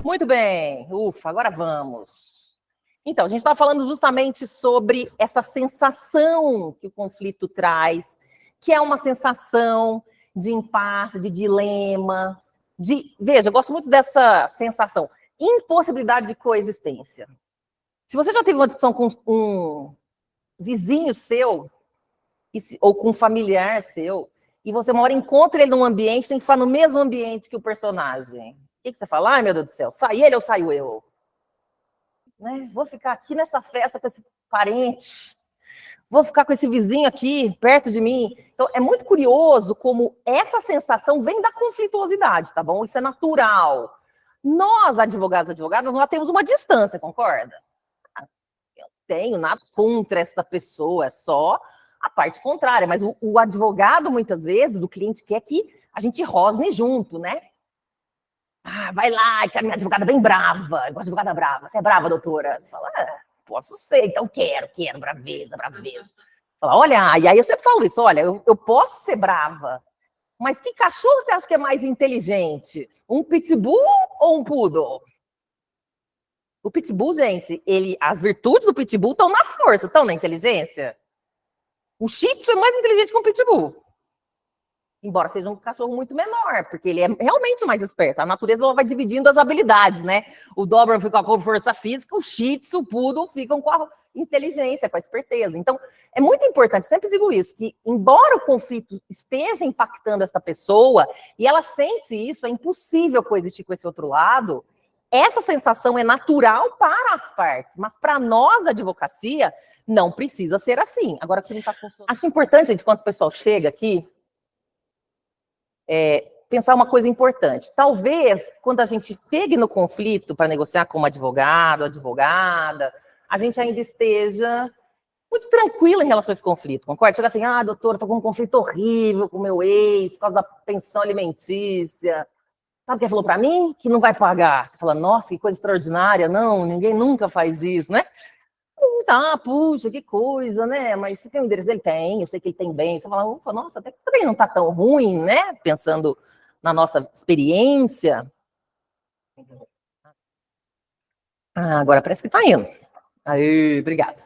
Muito bem, ufa, agora vamos. Então, a gente está falando justamente sobre essa sensação que o conflito traz, que é uma sensação de impasse, de dilema, veja, eu gosto muito dessa sensação, impossibilidade de coexistência. Se você já teve uma discussão com um vizinho seu, ou com um familiar seu, e você uma hora encontra ele num ambiente, tem que ficar no mesmo ambiente que o personagem. O que você fala? Ai, meu Deus do céu, sai ele ou saio eu? Né? Vou ficar aqui nessa festa com esse parente, vou ficar com esse vizinho aqui, perto de mim. Então, é muito curioso como essa sensação vem da conflituosidade, tá bom? Isso é natural. Nós, advogados e advogadas, nós temos uma distância, concorda? Eu tenho nada contra essa pessoa, é só a parte contrária. Mas o advogado, muitas vezes, o cliente quer que a gente rosne junto, né? Ah, vai lá, que a minha advogada é bem brava. Eu gosto de advogada brava. Você é brava, doutora? Você fala, posso ser, então quero, braveza, braveza. Fala, olha, e aí eu sempre falo isso, olha, eu posso ser brava, mas que cachorro você acha que é mais inteligente? Um pitbull ou um poodle? O pitbull, gente, as virtudes do pitbull estão na força, estão na inteligência. O shih tzu é mais inteligente que um pitbull. Embora seja um cachorro muito menor, porque ele é realmente mais esperto. A natureza ela vai dividindo as habilidades, né? O Doberman fica com a força física, o Shih Tzu, o Poodle ficam com a inteligência, com a esperteza. Então, é muito importante, sempre digo isso, que embora o conflito esteja impactando essa pessoa, e ela sente isso, é impossível coexistir com esse outro lado, essa sensação é natural para as partes, mas para nós da advocacia, não precisa ser assim. Agora, se não está funcionando... Acho importante, gente, quando o pessoal chega aqui, pensar uma coisa importante. Talvez, quando a gente chegue no conflito para negociar com um advogado, advogada, a gente ainda esteja muito tranquila em relação a esse conflito, concorda? Chega assim, doutora, estou com um conflito horrível com o meu ex, por causa da pensão alimentícia. Sabe o que ele falou para mim? Que não vai pagar. Você fala, nossa, que coisa extraordinária. Não, ninguém nunca faz isso, né? Puxa, que coisa, né? Mas você tem o endereço dele? Tem, eu sei que ele tem bem. Você fala, ufa, nossa, até que também não tá tão ruim, né? Pensando na nossa experiência. Agora parece que tá indo. Aí, obrigada.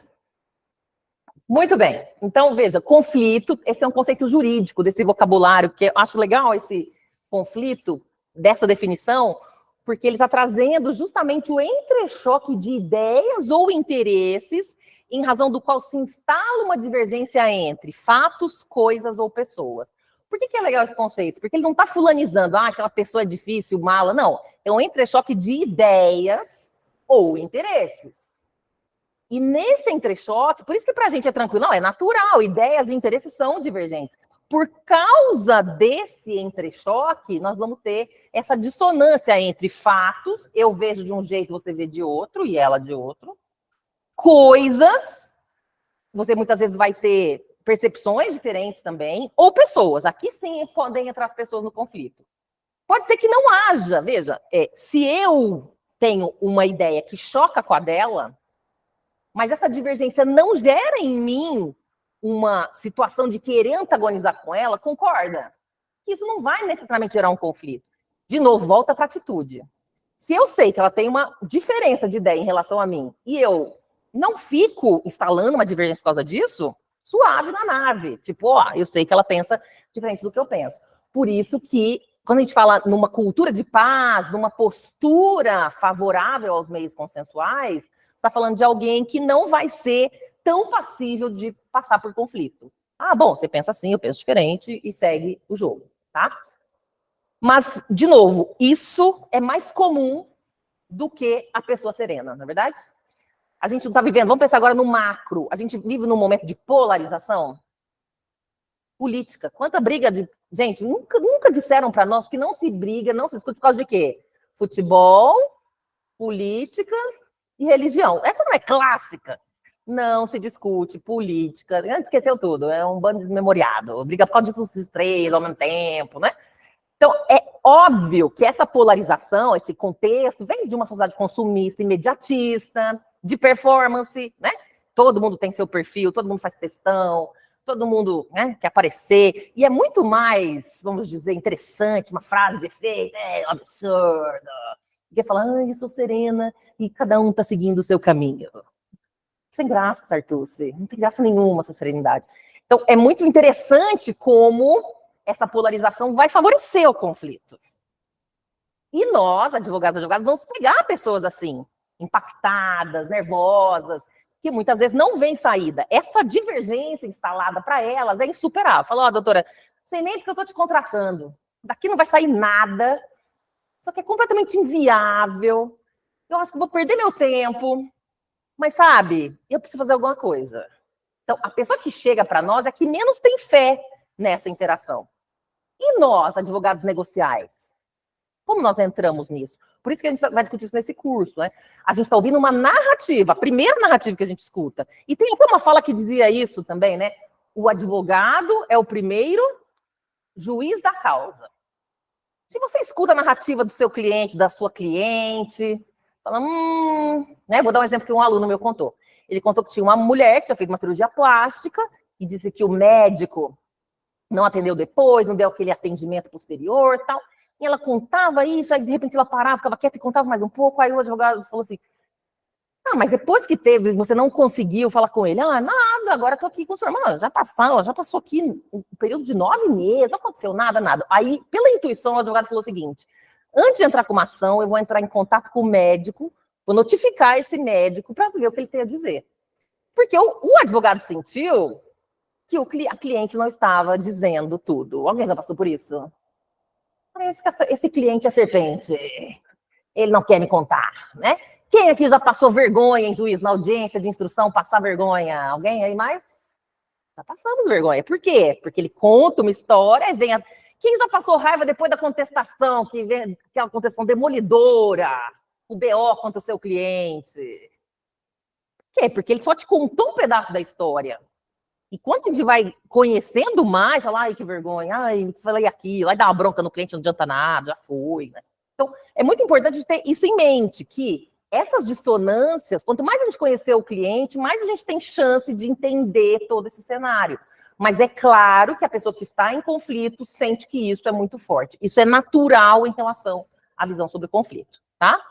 Muito bem. Então, veja, conflito, esse é um conceito jurídico desse vocabulário, que eu acho legal esse conflito, dessa definição, porque ele está trazendo justamente o entrechoque de ideias ou interesses em razão do qual se instala uma divergência entre fatos, coisas ou pessoas. Por que é legal esse conceito? Porque ele não está fulanizando, aquela pessoa é difícil, mala, não. É um entrechoque de ideias ou interesses. E nesse entrechoque, por isso que para a gente é tranquilo, não, é natural, ideias e interesses são divergentes. Por causa desse entrechoque, nós vamos ter essa dissonância entre fatos, eu vejo de um jeito, você vê de outro, e ela de outro. Coisas, você muitas vezes vai ter percepções diferentes também, ou pessoas, aqui sim podem entrar as pessoas no conflito. Pode ser que não haja, veja, se eu tenho uma ideia que choca com a dela, mas essa divergência não gera em mim uma situação de querer antagonizar com ela, concorda? Isso não vai necessariamente gerar um conflito. De novo, volta para a atitude. Se eu sei que ela tem uma diferença de ideia em relação a mim, e eu não fico instalando uma divergência por causa disso, suave na nave. Tipo, eu sei que ela pensa diferente do que eu penso. Por isso que, quando a gente fala numa cultura de paz, numa postura favorável aos meios consensuais, está falando de alguém que não vai ser tão passível de passar por conflito. Bom, você pensa assim, eu penso diferente e segue o jogo, tá? Mas, de novo, isso é mais comum do que a pessoa serena, não é verdade? A gente não está vivendo, vamos pensar agora no macro, a gente vive num momento de polarização política. Quanta briga de... Gente, nunca disseram para nós que não se briga, não se discute por causa de quê? Futebol, política e religião. Essa não é clássica. Não se discute política. Antes esqueceu tudo. É um bando desmemoriado. Briga por causa dos três ao mesmo tempo, né? Então, é óbvio que essa polarização, esse contexto, vem de uma sociedade consumista, imediatista, de performance, né? Todo mundo tem seu perfil, todo mundo faz textão, todo mundo, né, quer aparecer. E é muito mais, vamos dizer, interessante, uma frase de efeito, absurda, Porque fala, eu sou serena e cada um está seguindo o seu caminho. Sem graça, Tartucci. Não tem graça nenhuma essa serenidade. Então, é muito interessante como essa polarização vai favorecer o conflito. E nós, advogados e advogadas, vamos pegar pessoas assim, impactadas, nervosas, que muitas vezes não vem saída. Essa divergência instalada para elas é insuperável. Fala, doutora, não sei nem porque eu estou te contratando. Daqui não vai sair nada. Isso aqui é completamente inviável. Eu acho que vou perder meu tempo. Mas, sabe, eu preciso fazer alguma coisa. Então, a pessoa que chega para nós é que menos tem fé nessa interação. E nós, advogados negociais? Como nós entramos nisso? Por isso que a gente vai discutir isso nesse curso, né? A gente está ouvindo uma narrativa, a primeira narrativa que a gente escuta. E tem até uma fala que dizia isso também, né? O advogado é o primeiro juiz da causa. Se você escuta a narrativa do seu cliente, da sua cliente, fala, né? Vou dar um exemplo que um aluno meu contou. Ele contou que tinha uma mulher que tinha feito uma cirurgia plástica e disse que o médico não atendeu depois, não deu aquele atendimento posterior e tal. E ela contava isso, aí de repente ela parava, ficava quieta e contava mais um pouco. Aí o advogado falou assim, mas depois que teve, você não conseguiu falar com ele? Nada, agora estou aqui com o senhor. Mano, já passou aqui um período de 9 meses, não aconteceu nada. Aí, pela intuição, o advogado falou o seguinte, antes de entrar com uma ação, eu vou entrar em contato com o médico, vou notificar esse médico para ver o que ele tem a dizer. Porque o advogado sentiu que a cliente não estava dizendo tudo. Alguém já passou por isso? Parece que esse cliente é serpente. Ele não quer me contar, né? Quem aqui já passou vergonha em juiz, na audiência de instrução, passar vergonha? Alguém aí mais? Já passamos vergonha. Por quê? Porque ele conta uma história e vem... Quem já passou raiva depois da contestação, que vem aquela contestação demolidora, o BO contra o seu cliente? Por quê? Porque ele só te contou um pedaço da história. E quando a gente vai conhecendo mais, fala, ai, que vergonha, ai, falei aquilo, vai dar uma bronca no cliente, não adianta nada, já foi, né? Então, é muito importante ter isso em mente, que essas dissonâncias, quanto mais a gente conhecer o cliente, mais a gente tem chance de entender todo esse cenário. Mas é claro que a pessoa que está em conflito sente que isso é muito forte. Isso é natural em relação à visão sobre o conflito, tá?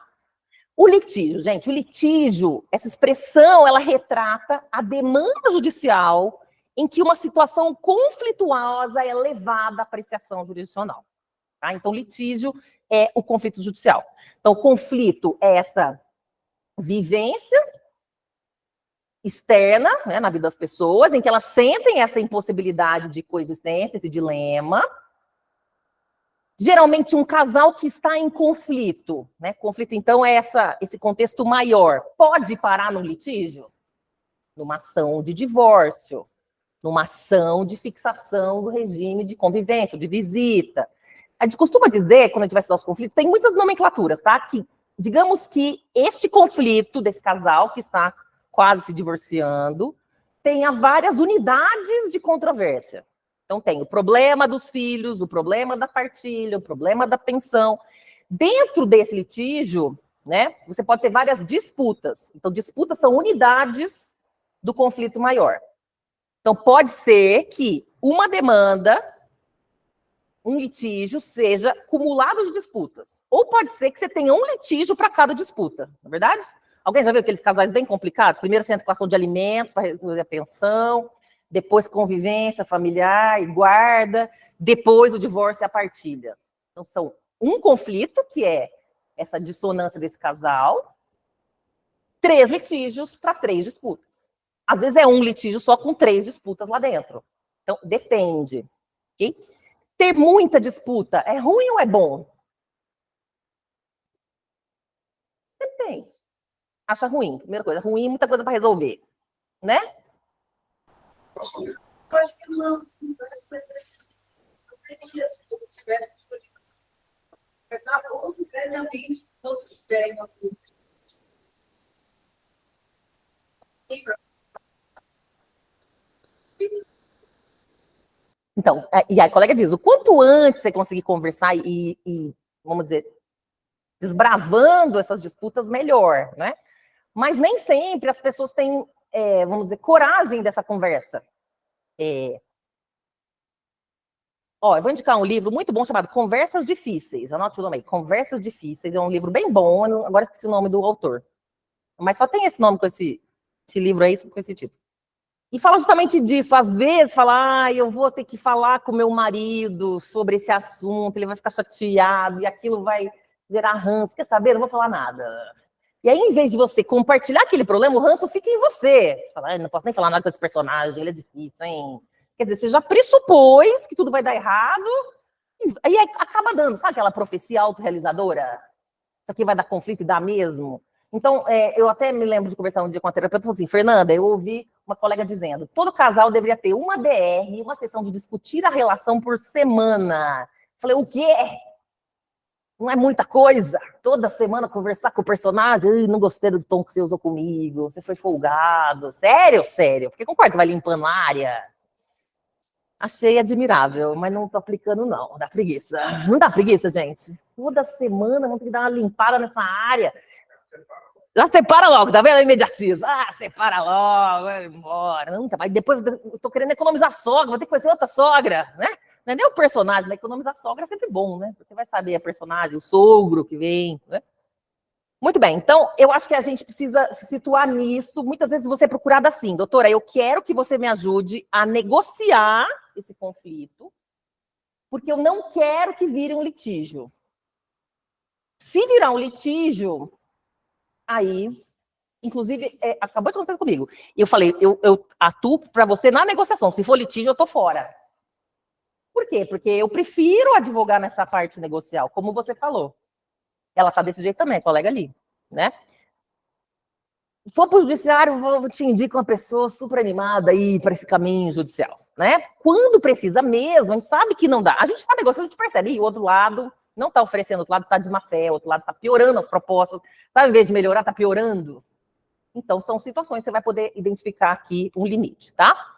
O litígio, gente, o litígio, essa expressão, ela retrata a demanda judicial em que uma situação conflituosa é levada à apreciação jurisdicional. Tá? Então, litígio é o conflito judicial. Então, o conflito é essa vivência externa, né, na vida das pessoas, em que elas sentem essa impossibilidade de coexistência, esse dilema. Geralmente, um casal que está em conflito, né? Conflito, então, é esse contexto maior. Pode parar num litígio? Numa ação de divórcio, numa ação de fixação do regime de convivência, de visita. A gente costuma dizer, quando a gente vai estudar os conflitos, tem muitas nomenclaturas, tá? Que, digamos que este conflito desse casal que está quase se divorciando tenha várias unidades de controvérsia. Então, tem o problema dos filhos, o problema da partilha, o problema da pensão. Dentro desse litígio, né, você pode ter várias disputas. Então, disputas são unidades do conflito maior. Então, pode ser que uma demanda, um litígio, seja acumulado de disputas. Ou pode ser que você tenha um litígio para cada disputa, não é verdade? Alguém já viu aqueles casais bem complicados? Primeiro você entra com ação de alimentos para resolver a pensão, depois convivência familiar e guarda, depois o divórcio e a partilha. Então, são um conflito, que é essa dissonância desse casal, 3 litígios para 3 disputas. Às vezes é um litígio só com 3 disputas lá dentro. Então, depende. Okay? Ter muita disputa é ruim ou é bom? Depende. Acha ruim. Primeira coisa, ruim, muita coisa para resolver. Né? Eu acho que não. Ou se previamente todos tiverem uma coisa. Então, e a colega diz, o quanto antes você conseguir conversar e vamos dizer, desbravando essas disputas, melhor, né? Mas nem sempre as pessoas têm, vamos dizer, coragem dessa conversa. Ó, eu vou indicar um livro muito bom chamado Conversas Difíceis. Anote o nome aí. Conversas Difíceis. É um livro bem bom. Agora esqueci o nome do autor. Mas só tem esse nome com esse livro aí, com esse título. E fala justamente disso. Às vezes, fala, eu vou ter que falar com meu marido sobre esse assunto, ele vai ficar chateado e aquilo vai gerar ranço. Quer saber? Eu não vou falar nada. E aí, em vez de você compartilhar aquele problema, o ranço fica em você. Você fala, não posso nem falar nada com esse personagem, ele é difícil, hein? Quer dizer, você já pressupôs que tudo vai dar errado, e aí acaba dando, sabe aquela profecia autorrealizadora? Isso aqui vai dar conflito e dá mesmo? Então, eu até me lembro de conversar um dia com a terapeuta, falou assim, Fernanda, eu ouvi uma colega dizendo, todo casal deveria ter uma DR, uma sessão de discutir a relação por semana. Falei, o quê? Não é muita coisa? Toda semana conversar com o personagem, não gostei do tom que você usou comigo, você foi folgado. Sério? Porque concorda, você vai limpando a área? Achei admirável, mas não tô aplicando não, dá preguiça. Não dá preguiça, gente? Toda semana vamos ter que dar uma limpada nessa área. Já separa logo, tá vendo? Imediatismo. Separa logo, vai embora. Não, mas depois eu tô querendo economizar sogra, vou ter que conhecer outra sogra, né? Não é nem o personagem, mas economizar sogra é sempre bom, né? Porque vai saber a personagem, o sogro que vem, né? Muito bem, então eu acho que a gente precisa se situar nisso. Muitas vezes você é procurada assim, doutora, eu quero que você me ajude a negociar esse conflito, porque eu não quero que vire um litígio. Se virar um litígio, aí, inclusive, acabou de acontecer comigo. Eu falei, eu atuo para você na negociação. Se for litígio, eu tô fora. Por quê? Porque eu prefiro advogar nessa parte negocial, como você falou. Ela tá desse jeito também, colega ali, né? For para o judiciário, vou te indicar uma pessoa super animada aí para esse caminho judicial, né? Quando precisa mesmo, a gente sabe que não dá. A gente está negociando, a gente percebe, e o outro lado não está oferecendo, o outro lado está de má fé, o outro lado está piorando as propostas, sabe? Em vez de melhorar, está piorando. Então, são situações que você vai poder identificar aqui um limite, tá?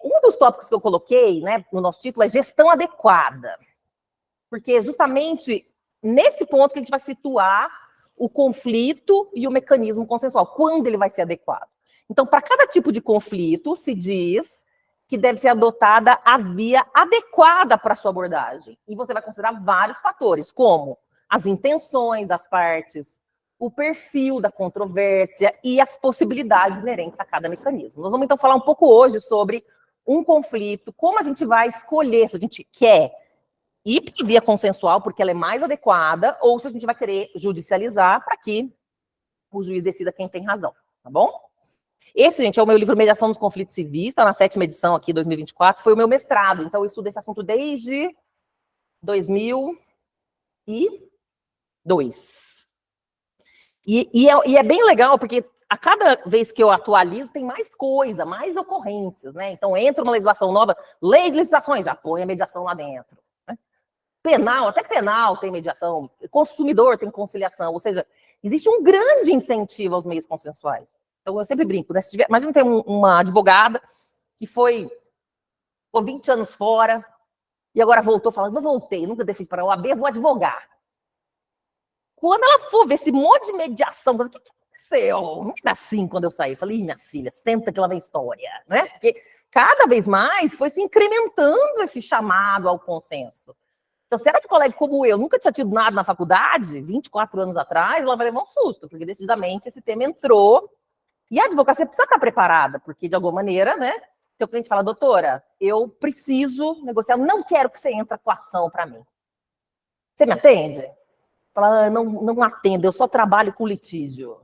Um dos tópicos que eu coloquei, né, no nosso título é gestão adequada. Porque justamente nesse ponto que a gente vai situar o conflito e o mecanismo consensual, quando ele vai ser adequado. Então, para cada tipo de conflito, se diz que deve ser adotada a via adequada para a sua abordagem. E você vai considerar vários fatores, como as intenções das partes, o perfil da controvérsia e as possibilidades inerentes a cada mecanismo. Nós vamos, então, falar um pouco hoje sobre um conflito, como a gente vai escolher, se a gente quer ir para via consensual, porque ela é mais adequada, ou se a gente vai querer judicializar para que o juiz decida quem tem razão, tá bom? Esse, gente, é o meu livro Mediação nos Conflitos Civis, está na 7ª edição aqui, 2024, foi o meu mestrado, então eu estudo esse assunto desde 2002. E é bem legal, porque a cada vez que eu atualizo, tem mais coisa, mais ocorrências, né? Então, entra uma legislação nova, legislações, já põe a mediação lá dentro. Penal, até penal tem mediação, consumidor tem conciliação, ou seja, existe um grande incentivo aos meios consensuais. Então, eu sempre brinco, né? Imagina ter uma advogada que ficou 20 anos fora e agora voltou falando, eu voltei, nunca deixei de parar a OAB, vou advogar. Quando ela for ver esse monte de mediação, o que aconteceu? Não era assim quando eu saí. Eu falei, minha filha, senta que lá vem história, né? Porque cada vez mais foi se incrementando esse chamado ao consenso. Então, se era de colega como eu, nunca tinha tido nada na faculdade, 24 anos atrás, ela vai levar um susto, porque decididamente esse tema entrou. E a advocacia precisa estar preparada, porque de alguma maneira, né? Seu cliente fala, doutora, eu preciso negociar, não quero que você entre com ação para mim. Você me atende? Fala, não atendo, eu só trabalho com litígio.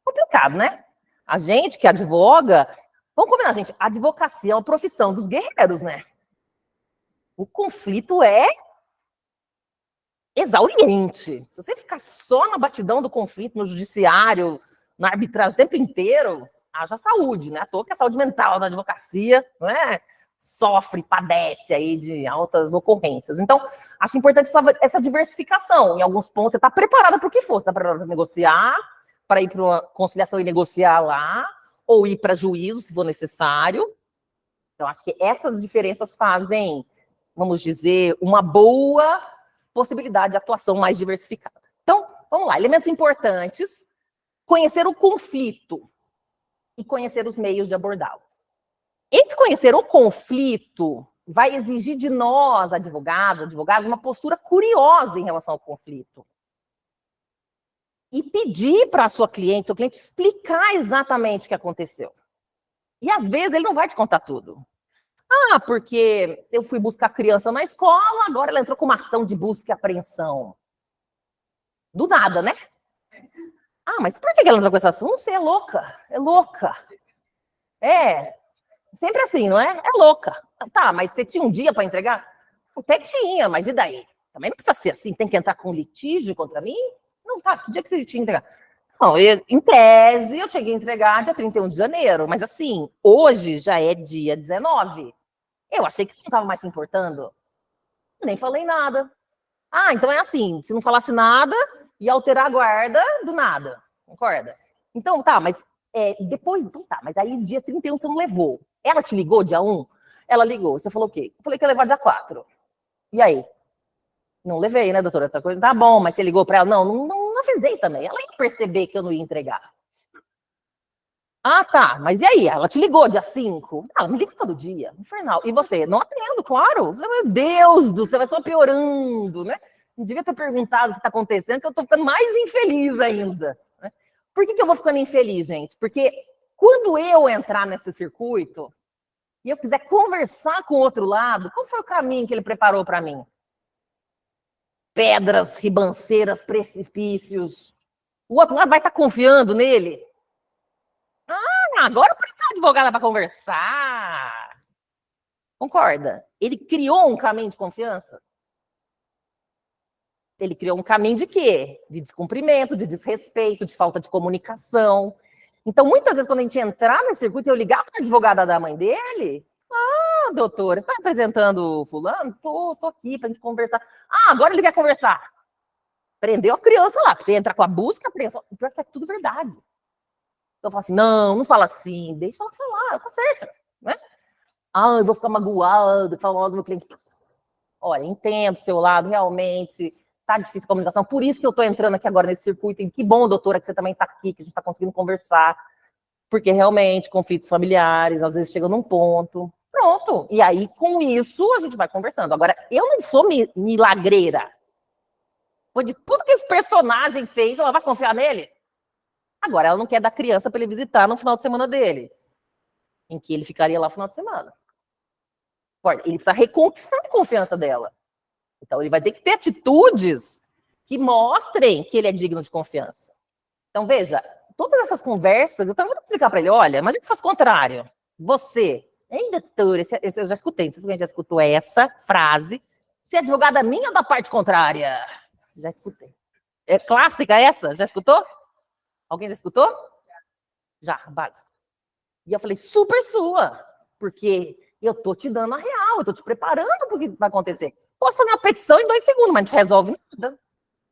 Complicado, né? A gente que advoga, vamos combinar, gente, a advocacia é uma profissão dos guerreiros, né? O conflito é exauriente. Se você ficar só na batidão do conflito, no judiciário, na arbitragem o tempo inteiro, haja saúde, né? À toa que a saúde mental da advocacia, não é? Sofre, padece aí de altas ocorrências. Então, acho importante essa diversificação. Em alguns pontos, você está preparada para o que for. Você está preparada para negociar, para ir para uma conciliação e negociar lá, ou ir para juízo, se for necessário. Então, acho que essas diferenças fazem, vamos dizer, uma boa possibilidade de atuação mais diversificada. Então, vamos lá. Elementos importantes. Conhecer o conflito e conhecer os meios de abordá-lo. Entre conhecer o conflito, vai exigir de nós, advogados, uma postura curiosa em relação ao conflito. E pedir para seu cliente explicar exatamente o que aconteceu. E às vezes ele não vai te contar tudo. Ah, porque eu fui buscar a criança na escola, agora ela entrou com uma ação de busca e apreensão. Do nada, né? Ah, mas por que ela entrou com essa ação? Não sei, é louca. É louca. É, sempre assim, não é? É louca. Tá, mas você tinha um dia para entregar? Até tinha, mas e daí? Também não precisa ser assim, tem que entrar com litígio contra mim? Não, tá, que dia que você tinha que entregar? Não, em tese, eu cheguei a entregar dia 31 de janeiro, mas assim, hoje já é dia 19. Eu achei que não estava mais se importando. Nem falei nada. Ah, então é assim, se não falasse nada, ia alterar a guarda do nada, concorda? Então, tá, mas depois, então tá, mas aí dia 31 você não levou. Ela te ligou dia 1? Ela ligou, você falou o quê? Eu falei que ia levar dia 4. E aí? Não levei, né, doutora? Tá bom, mas você ligou para ela? Não avisei também. Ela ia perceber que eu não ia entregar. Ah, tá, mas e aí? Ela te ligou dia 5? Ela me liga todo dia, infernal. E você? Não atendo, claro. Meu Deus do céu, vai só piorando, né? Não devia ter perguntado o que está acontecendo, que eu estou ficando mais infeliz ainda. Né? Por que eu vou ficando infeliz, gente? Porque quando eu entrar nesse circuito e eu quiser conversar com o outro lado, qual foi o caminho que ele preparou para mim? Pedras, ribanceiras, precipícios. O outro lado vai estar confiando nele? Ah, agora apareceu uma advogada para conversar. Concorda? Ele criou um caminho de confiança? Ele criou um caminho de quê? De descumprimento, de desrespeito, de falta de comunicação. Então, muitas vezes, quando a gente entrar nesse circuito, eu ligar para a advogada da mãe dele, ah, doutora, está representando fulano? Tô aqui para a gente conversar. Ah, agora ele quer conversar. Prendeu a criança lá, você entra com a busca, a criança. Pior que é tudo verdade. Então, eu falo assim, não fala assim, deixa ela falar, ela tá certa, né? Ah, eu vou ficar magoado, falar mal do meu cliente. Olha, entendo o seu lado, realmente, tá difícil a comunicação, por isso que eu tô entrando aqui agora nesse circuito, e que bom, doutora, que você também tá aqui, que a gente tá conseguindo conversar, porque realmente, conflitos familiares, às vezes chegam num ponto, pronto, e aí, com isso, a gente vai conversando. Agora, eu não sou milagreira. Foi de tudo que esse personagem fez, ela vai confiar nele? Agora, ela não quer dar criança para ele visitar no final de semana dele, em que ele ficaria lá no final de semana. Ele precisa reconquistar a confiança dela. Então, ele vai ter que ter atitudes que mostrem que ele é digno de confiança. Então, veja, todas essas conversas, eu também vou explicar para ele, olha, imagina que faz o contrário. Você, hein, doutora, eu já escutei, não sei se alguém já escutou essa frase, você é advogada minha ou da parte contrária? Já escutei. É clássica essa? Já escutou? Alguém já escutou? Já, básico. E eu falei, super sua, porque eu tô te dando a real, eu tô te preparando para o que vai acontecer. Posso fazer uma petição em 2 segundos, mas não resolve nada.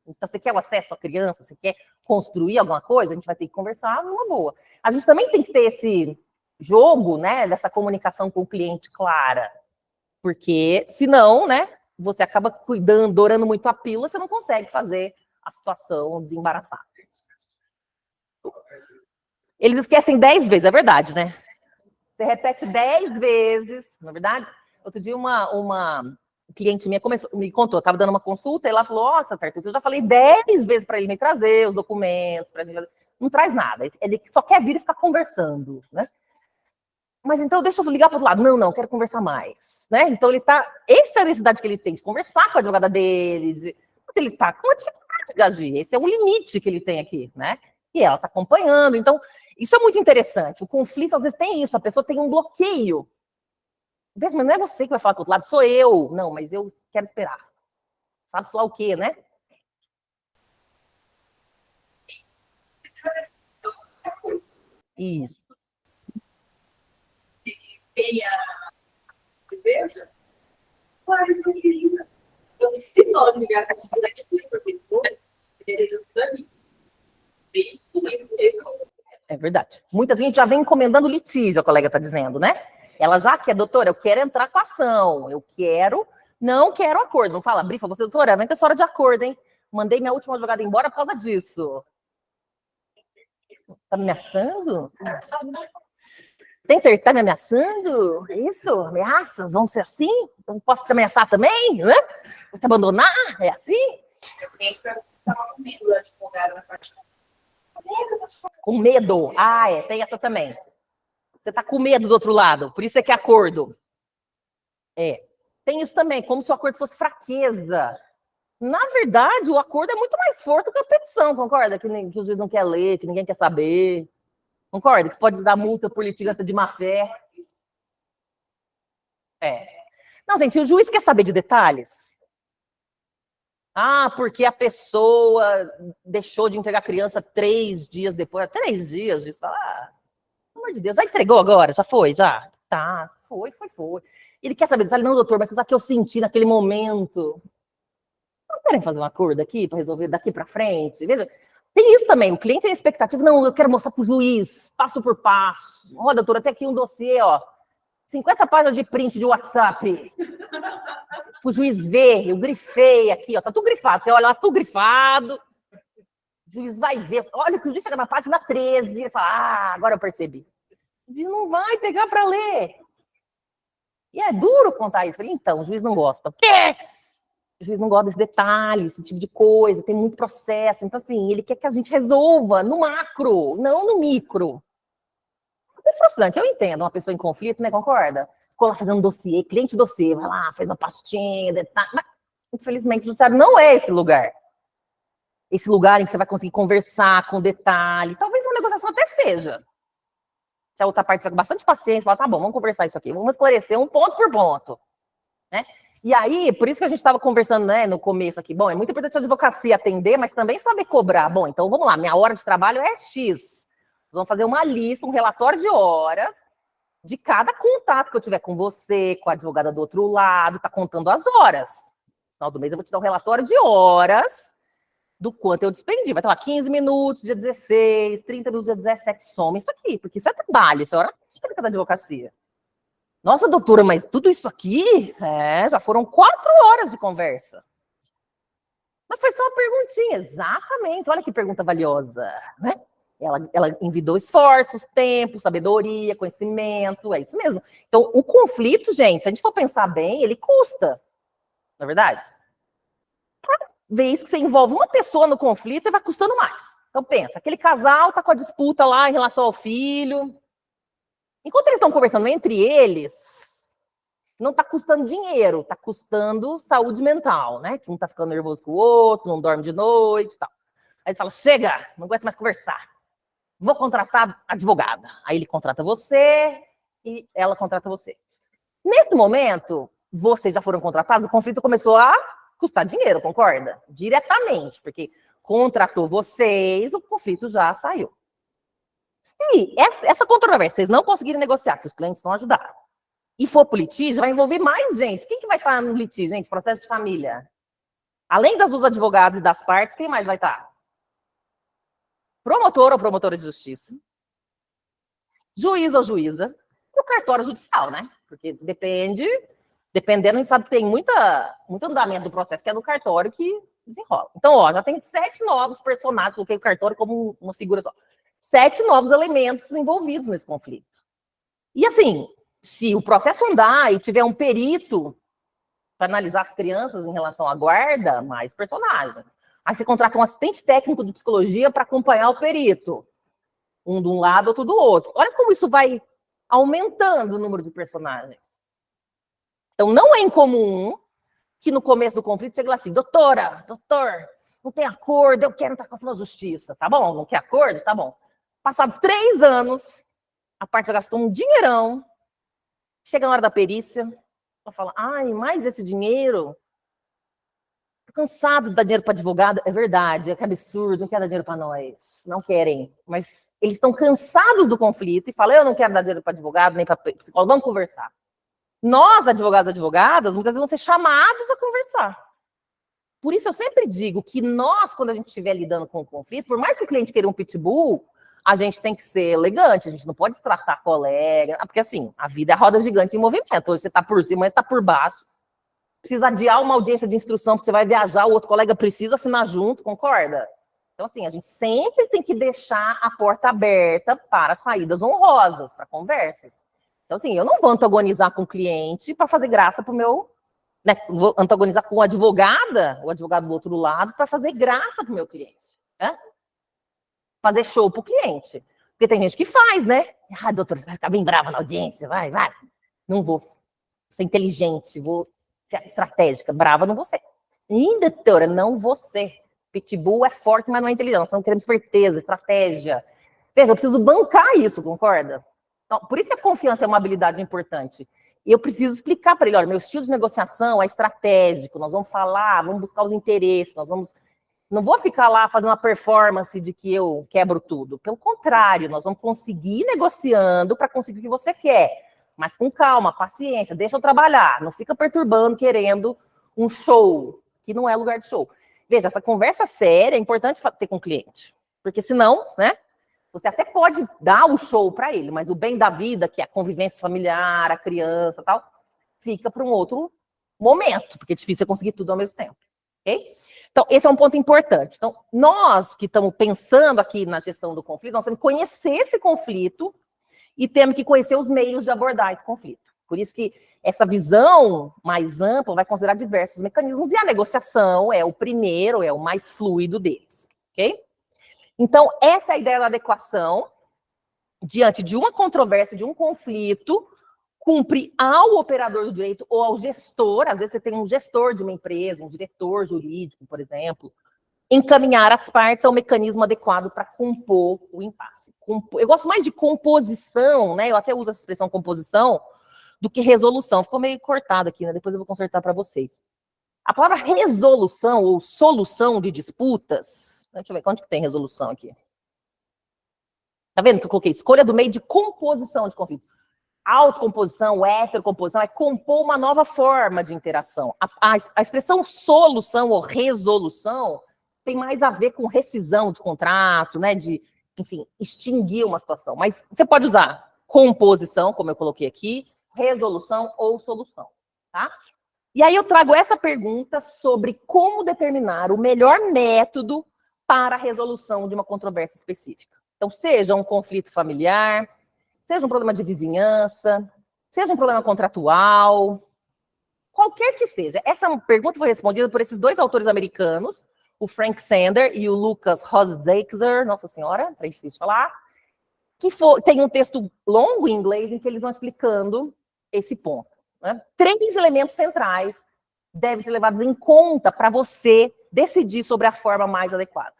Então, você quer o acesso à criança, você quer construir alguma coisa, a gente vai ter que conversar numa boa. A gente também tem que ter esse jogo, né, dessa comunicação com o cliente clara, porque senão, né, você acaba cuidando, dourando muito a pílula, você não consegue fazer a situação desembaraçar. Eles esquecem 10 vezes, é verdade, né? Você repete 10 vezes, na verdade. Outro dia, uma cliente minha me contou, estava dando uma consulta, e ela falou, nossa, Tartus, eu já falei 10 vezes para ele me trazer os documentos, pra gente... não traz nada, ele só quer vir e ficar conversando, né? Mas então, deixa eu ligar para o outro lado. Não, quero conversar mais, né? Então, essa é a necessidade que ele tem de conversar com a advogada dele, ele está com uma dificuldade de agir, esse é um limite que ele tem aqui, né? E ela está acompanhando, então, isso é muito interessante. O conflito, às vezes, tem isso, a pessoa tem um bloqueio. Mas não é você que vai falar com o outro lado, sou eu. Não, mas eu quero esperar. Sabe-se lá o quê, né? Isso. Veja, mas não queria. Eu se não ligar aqui para é verdade. Muita gente já vem encomendando litígio, a colega está dizendo, né? Ela já quer, doutora, eu quero entrar com a ação, não quero acordo. Não fala, brifa, você, doutora, vem com essa hora de acordo, hein? Mandei minha última advogada embora por causa disso. Tá me ameaçando? Tem certeza? Tá me ameaçando? É isso? Ameaças? Vão ser assim? Eu posso te ameaçar também? Né? Vou te abandonar? É assim? Gente, pra falar com medo do advogado na parte. Com medo. Ah, tem essa também. Você tá com medo do outro lado, por isso é que é acordo. Tem isso também, como se o acordo fosse fraqueza. Na verdade, o acordo é muito mais forte do que a petição, concorda? Que o juiz não quer ler, que ninguém quer saber. Concorda? Que pode dar multa por litigância de má-fé. Não, gente, o juiz quer saber de detalhes. Ah, porque a pessoa deixou de entregar a criança 3 dias depois. 3 dias, o juiz fala, pelo amor de Deus, já entregou agora? Já foi? Já? Tá, foi. Ele quer saber detalhes. Não, doutor, mas sabe o que eu senti naquele momento? Não querem fazer um acordo aqui para resolver daqui para frente? Veja, tem isso também, o cliente tem expectativa, não, eu quero mostrar para o juiz, passo por passo. Ó, doutora, tem aqui um dossiê, ó, 50 páginas de print de WhatsApp. Para o juiz ver, eu grifei aqui, ó, tá tudo grifado. Você olha lá, tudo grifado. O juiz vai ver. Olha que o juiz chega na página 13 e fala, agora eu percebi. O juiz não vai pegar para ler. E é duro contar isso. Então, o juiz não gosta. Por quê? O juiz não gosta desse detalhe, esse tipo de coisa, tem muito processo. Então, assim, ele quer que a gente resolva no macro, não no micro. É frustrante, eu entendo uma pessoa em conflito, né, concorda? Ficou lá fazendo dossiê, cliente dossiê, vai lá, fez uma pastinha, detalhe. Mas, infelizmente, o judiciário não é esse lugar. Esse lugar em que você vai conseguir conversar com detalhe. Talvez uma negociação até seja. Se a outra parte tiver com bastante paciência, fala, tá bom, vamos conversar isso aqui, vamos esclarecer um ponto por ponto, né? E aí, por isso que a gente estava conversando, né, no começo aqui, bom, é muito importante a advocacia atender, mas também saber cobrar. Bom, então vamos lá, minha hora de trabalho é X. Vamos fazer uma lista, um relatório de horas de cada contato que eu tiver com você, com a advogada do outro lado, tá contando as horas. No final do mês eu vou te dar um relatório de horas do quanto eu despendi. Vai estar lá 15 minutos, dia 16, 30 minutos, dia 17, soma isso aqui, porque isso é trabalho, isso é hora técnica da advocacia. Nossa, doutora, mas tudo isso aqui, já foram 4 horas de conversa. Mas foi só uma perguntinha, exatamente. Olha que pergunta valiosa, né? Ela envidou esforços, tempo, sabedoria, conhecimento, é isso mesmo. Então, o conflito, gente, se a gente for pensar bem, ele custa, não é verdade? Cada vez que você envolve uma pessoa no conflito, ele vai custando mais. Então, pensa, aquele casal tá com a disputa lá em relação ao filho. Enquanto eles estão conversando entre eles, não está custando dinheiro, está custando saúde mental, né? Que um está ficando nervoso com o outro, não dorme de noite e tal. Aí ele fala, chega, não aguento mais conversar. Vou contratar advogada. Aí ele contrata você e ela contrata você. Nesse momento, vocês já foram contratados, o conflito começou a custar dinheiro, concorda? Diretamente, porque contratou vocês, o conflito já saiu. Se essa controvérsia vocês não conseguirem negociar, que os clientes não ajudaram, e for para o litígio, vai envolver mais gente. Quem que vai estar no litígio, gente? Processo de família. Além dos advogados e das partes, quem mais vai estar? Promotor ou promotora de justiça. Juiz ou juíza. E o cartório judicial, né? Porque dependendo, a gente sabe que tem muito andamento do processo, que é do cartório que desenrola. Então, ó, já tem 7 novos personagens, coloquei o cartório como uma figura só. 7 novos elementos envolvidos nesse conflito. E assim, se o processo andar e tiver um perito para analisar as crianças em relação à guarda, mais personagem. Aí você contrata um assistente técnico de psicologia para acompanhar o perito. Um de um lado, outro do outro. Olha como isso vai aumentando o número de personagens. Então, não é incomum que no começo do conflito chegue lá assim, doutor, não tem acordo, eu quero estar com a justiça. Tá bom? Não quer acordo? Tá bom. Passados 3 anos, a parte já gastou um dinheirão, chega na hora da perícia, ela fala, ai, mais esse dinheiro? Tô cansado de dar dinheiro para advogado. É verdade, é que absurdo, não quer dar dinheiro para nós. Não querem, mas eles estão cansados do conflito e falam, eu não quero dar dinheiro para advogado, nem para psicólogo, vamos conversar. Nós, advogados e advogadas, muitas vezes vão ser chamados a conversar. Por isso eu sempre digo que nós, quando a gente estiver lidando com o conflito, por mais que o cliente queira um pitbull, a gente tem que ser elegante, a gente não pode tratar colega, porque assim, a vida é a roda gigante em movimento, hoje você está por cima, mas está por baixo, precisa adiar uma audiência de instrução, porque você vai viajar, o outro colega precisa assinar junto, concorda? Então, assim, a gente sempre tem que deixar a porta aberta para saídas honrosas, para conversas. Então, assim, eu não vou antagonizar com o cliente para fazer graça para o meu... Né, vou antagonizar com o advogado do outro lado, para fazer graça para o meu cliente. Né? Fazer show para o cliente. Porque tem gente que faz, né? Ah, doutor, você vai ficar bem brava na audiência, vai. Não vou ser inteligente, vou ser estratégica. Brava não vou ser. Doutora, não vou ser. Pitbull é forte, mas não é inteligente. Nós não queremos esperteza, estratégia. Veja, eu preciso bancar isso, concorda? Então, por isso a confiança é uma habilidade importante. E eu preciso explicar para ele, olha, meu estilo de negociação é estratégico, nós vamos falar, vamos buscar os interesses, não vou ficar lá fazendo uma performance de que eu quebro tudo. Pelo contrário, nós vamos conseguir negociando para conseguir o que você quer. Mas com calma, paciência, deixa eu trabalhar. Não fica perturbando, querendo um show, que não é lugar de show. Veja, essa conversa séria é importante ter com o cliente. Porque senão, né, você até pode dar o show para ele, mas o bem da vida, que é a convivência familiar, a criança e tal, fica para um outro momento, porque é difícil conseguir tudo ao mesmo tempo. Ok? Então, esse é um ponto importante. Então, nós que estamos pensando aqui na gestão do conflito, nós temos que conhecer esse conflito e temos que conhecer os meios de abordar esse conflito. Por isso que essa visão mais ampla vai considerar diversos mecanismos, e a negociação é o primeiro, é o mais fluido deles. Ok? Então, essa é a ideia da adequação. Diante de uma controvérsia, de um conflito, cumpre ao operador do direito ou ao gestor, às vezes você tem um gestor de uma empresa, um diretor jurídico, por exemplo, encaminhar as partes ao mecanismo adequado para compor o impasse. Eu gosto mais de composição, né? Eu até uso essa expressão composição, do que resolução. Ficou meio cortado aqui, né? Depois eu vou consertar para vocês. A palavra resolução ou solução de disputas... Deixa eu ver, onde que tem resolução aqui? Tá vendo que eu coloquei? Escolha do meio de composição de conflitos. Autocomposição, heterocomposição, é compor uma nova forma de interação. A expressão solução ou resolução tem mais a ver com rescisão de contrato, né? De, enfim, extinguir uma situação. Mas você pode usar composição, como eu coloquei aqui, resolução ou solução, tá? E aí eu trago essa pergunta sobre como determinar o melhor método para a resolução de uma controvérsia específica. Então, seja um conflito familiar, seja um problema de vizinhança, seja um problema contratual, qualquer que seja. Essa pergunta foi respondida por esses dois autores americanos, o Frank Sander e o Lucas Hosdeixer, nossa senhora, é difícil de falar, que tem um texto longo em inglês em que eles vão explicando esse ponto. Né? 3 elementos centrais devem ser levados em conta para você decidir sobre a forma mais adequada.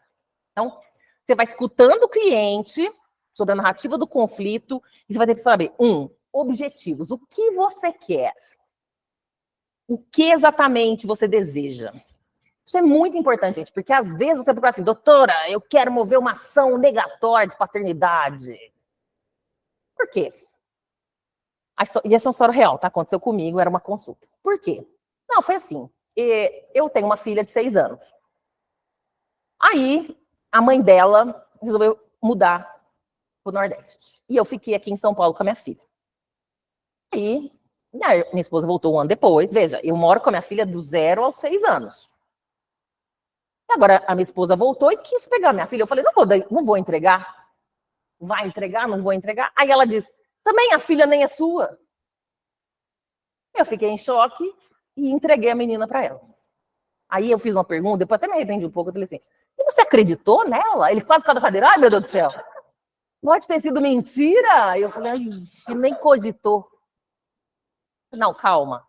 Então, você vai escutando o cliente sobre a narrativa do conflito e você vai ter que saber, objetivos. O que você quer? O que exatamente você deseja? Isso é muito importante, gente, porque às vezes você procura assim, doutora, eu quero mover uma ação negatória de paternidade. Por quê? E essa é uma história real, tá? Aconteceu comigo, era uma consulta. Por quê? Não, foi assim. Eu tenho uma filha de 6 anos. Aí, a mãe dela resolveu mudar para o Nordeste. E eu fiquei aqui em São Paulo com a minha filha. Aí, minha esposa voltou 1 ano depois. Veja, eu moro com a minha filha do 0 aos 6 anos. E agora, a minha esposa voltou e quis pegar a minha filha. Eu falei, não vou entregar. Vai entregar? Não vou entregar. Aí ela disse, também a filha nem é sua. Eu fiquei em choque e entreguei a menina para ela. Aí eu fiz uma pergunta, depois até me arrependi um pouco. Eu falei assim, e você acreditou nela? Ele quase caiu da cadeira. Ai, meu Deus do céu. Pode ter sido mentira? Eu falei, nem cogitou. Não, calma.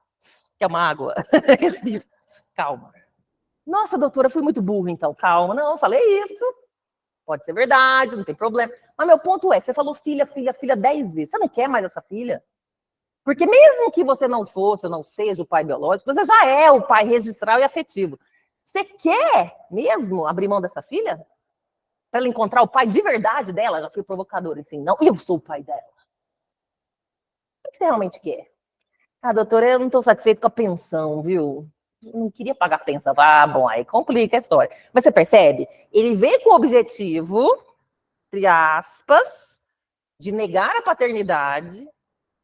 Quer uma água? Respira. Calma. Nossa, doutora, fui muito burro, então. Calma. Não, eu falei isso. Pode ser verdade, não tem problema. Mas meu ponto é, você falou filha 10 vezes. Você não quer mais essa filha? Porque mesmo que você não fosse, ou não seja o pai biológico, você já é o pai registral e afetivo. Você quer mesmo abrir mão dessa filha? Para ela encontrar o pai de verdade dela? Já fui provocadora, assim, não, eu sou o pai dela. O que você realmente quer? Ah, doutora, eu não estou satisfeito com a pensão, viu? Eu não queria pagar a pensão. Ah, bom, aí complica a história. Mas você percebe? Ele veio com o objetivo, entre aspas, de negar a paternidade.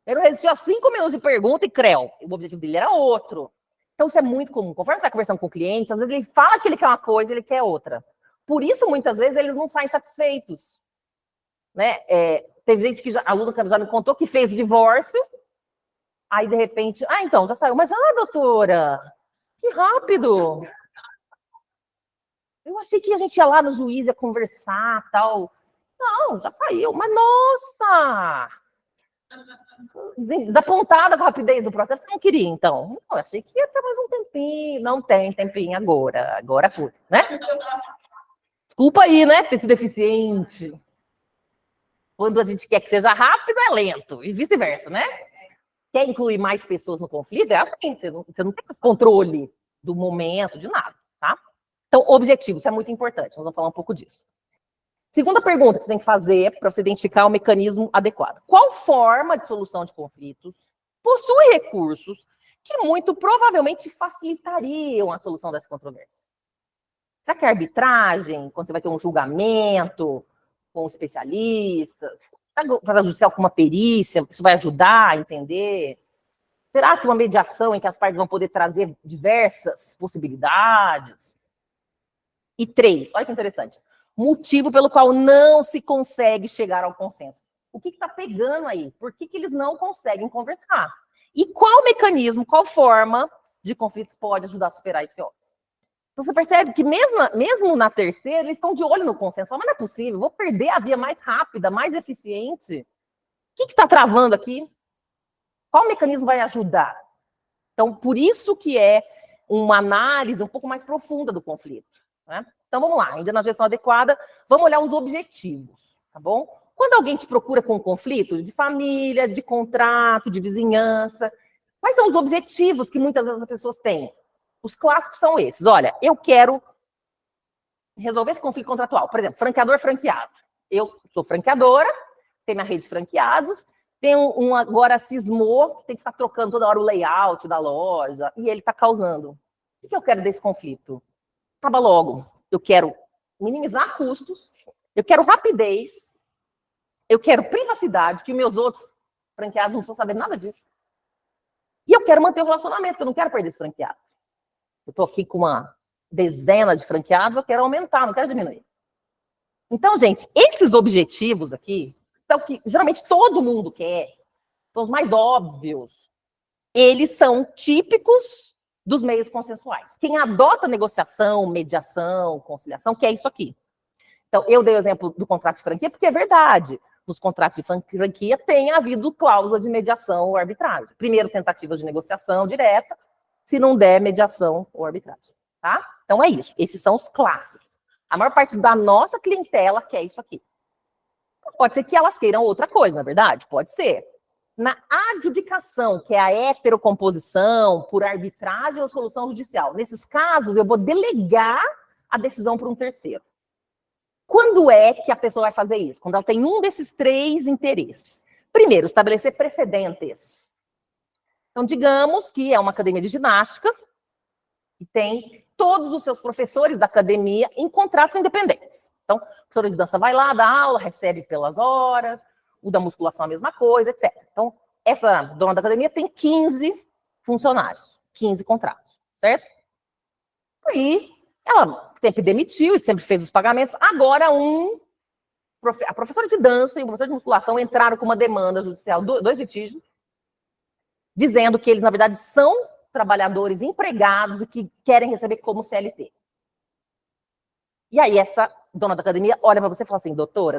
Ele não resistiu a 5 minutos de pergunta e creu. O objetivo dele era outro. Então, isso é muito comum. Conforme você está conversando com o cliente, às vezes ele fala que ele quer uma coisa e ele quer outra. Por isso, muitas vezes, eles não saem satisfeitos. Né? Teve gente que, aluno que já me contou, que fez o divórcio, aí, de repente, então, já saiu. Mas, doutora, que rápido! Eu achei que a gente ia lá no juiz, ia conversar, tal. Não, já saiu. Mas, nossa! Desapontada com a rapidez do processo, você não queria, então? Não, eu achei que ia ter mais um tempinho. Não tem tempinho agora. Agora foi, né? Desculpa aí, né, ter sido deficiente. Quando a gente quer que seja rápido, é lento. E vice-versa, né? Quer incluir mais pessoas no conflito, é assim. Você não tem controle do momento, de nada, tá? Então, objetivo, isso é muito importante. Nós vamos falar um pouco disso. Segunda pergunta que você tem que fazer para você identificar o mecanismo adequado. Qual forma de solução de conflitos possui recursos que muito provavelmente facilitariam a solução dessa controvérsia? Será que é arbitragem, quando você vai ter um julgamento com especialistas? Será que para judicial com uma perícia, isso vai ajudar a entender? Será que uma mediação em que as partes vão poder trazer diversas possibilidades? E 3, olha que interessante. Motivo pelo qual não se consegue chegar ao consenso. O que está pegando aí? Por que eles não conseguem conversar? E qual mecanismo, qual forma de conflitos pode ajudar a superar esse óbvio? Então, você percebe que mesmo na terceira, eles estão de olho no consenso. Mas não é possível, vou perder a via mais rápida, mais eficiente. O que está travando aqui? Qual mecanismo vai ajudar? Então, por isso que é uma análise um pouco mais profunda do conflito, né? Então, vamos lá, ainda na gestão adequada, vamos olhar os objetivos, tá bom? Quando alguém te procura com um conflito de família, de contrato, de vizinhança, quais são os objetivos que muitas vezes as pessoas têm? Os clássicos são esses. Olha, eu quero resolver esse conflito contratual. Por exemplo, franqueador franqueado. Eu sou franqueadora, tenho minha rede de franqueados, tem um agora cismou, que tem que ficar trocando toda hora o layout da loja, e ele está causando. O que eu quero desse conflito? Acaba logo. Eu quero minimizar custos, eu quero rapidez, eu quero privacidade, que meus outros franqueados não precisam saber nada disso. E eu quero manter o relacionamento, porque eu não quero perder esse franqueado. Eu estou aqui com uma dezena de franqueados, eu quero aumentar, não quero diminuir. Então, gente, esses objetivos aqui, são que geralmente todo mundo quer, são os mais óbvios. Eles são típicos dos meios consensuais. Quem adota negociação, mediação, conciliação, quer isso aqui. Então, eu dei o exemplo do contrato de franquia, porque é verdade. Nos contratos de franquia tem havido cláusula de mediação ou arbitragem. Primeiro, tentativas de negociação direta, se não der, mediação ou arbitragem. Tá? Então, é isso. Esses são os clássicos. A maior parte da nossa clientela quer isso aqui. Mas pode ser que elas queiram outra coisa, na verdade? Pode ser. Na adjudicação, que é a heterocomposição por arbitragem ou solução judicial, nesses casos, eu vou delegar a decisão para um terceiro. Quando é que a pessoa vai fazer isso? Quando ela tem um desses 3 interesses. Primeiro, estabelecer precedentes. Então, digamos que é uma academia de ginástica que tem todos os seus professores da academia em contratos independentes. Então, o professor de dança vai lá, dá aula, recebe pelas horas, o da musculação a mesma coisa, etc. Então, essa dona da academia tem 15 funcionários, 15 contratos, certo? Aí, ela sempre demitiu e sempre fez os pagamentos. Agora, a professora de dança e o professor de musculação entraram com uma demanda judicial, 2 litígios, dizendo que eles, na verdade, são trabalhadores empregados e que querem receber como CLT. E aí, essa dona da academia olha para você e fala assim, doutor,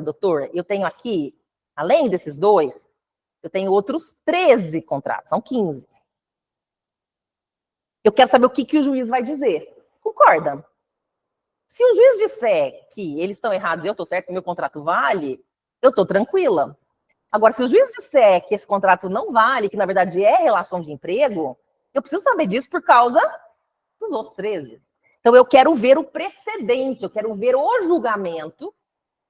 eu tenho aqui, além desses 2, eu tenho outros 13 contratos, são 15. Eu quero saber o que o juiz vai dizer. Concorda? Se o juiz disser que eles estão errados e eu estou certo, que o meu contrato vale, eu estou tranquila. Agora, se o juiz disser que esse contrato não vale, que na verdade é relação de emprego, eu preciso saber disso por causa dos outros 13. Então, eu quero ver o precedente, eu quero ver o julgamento,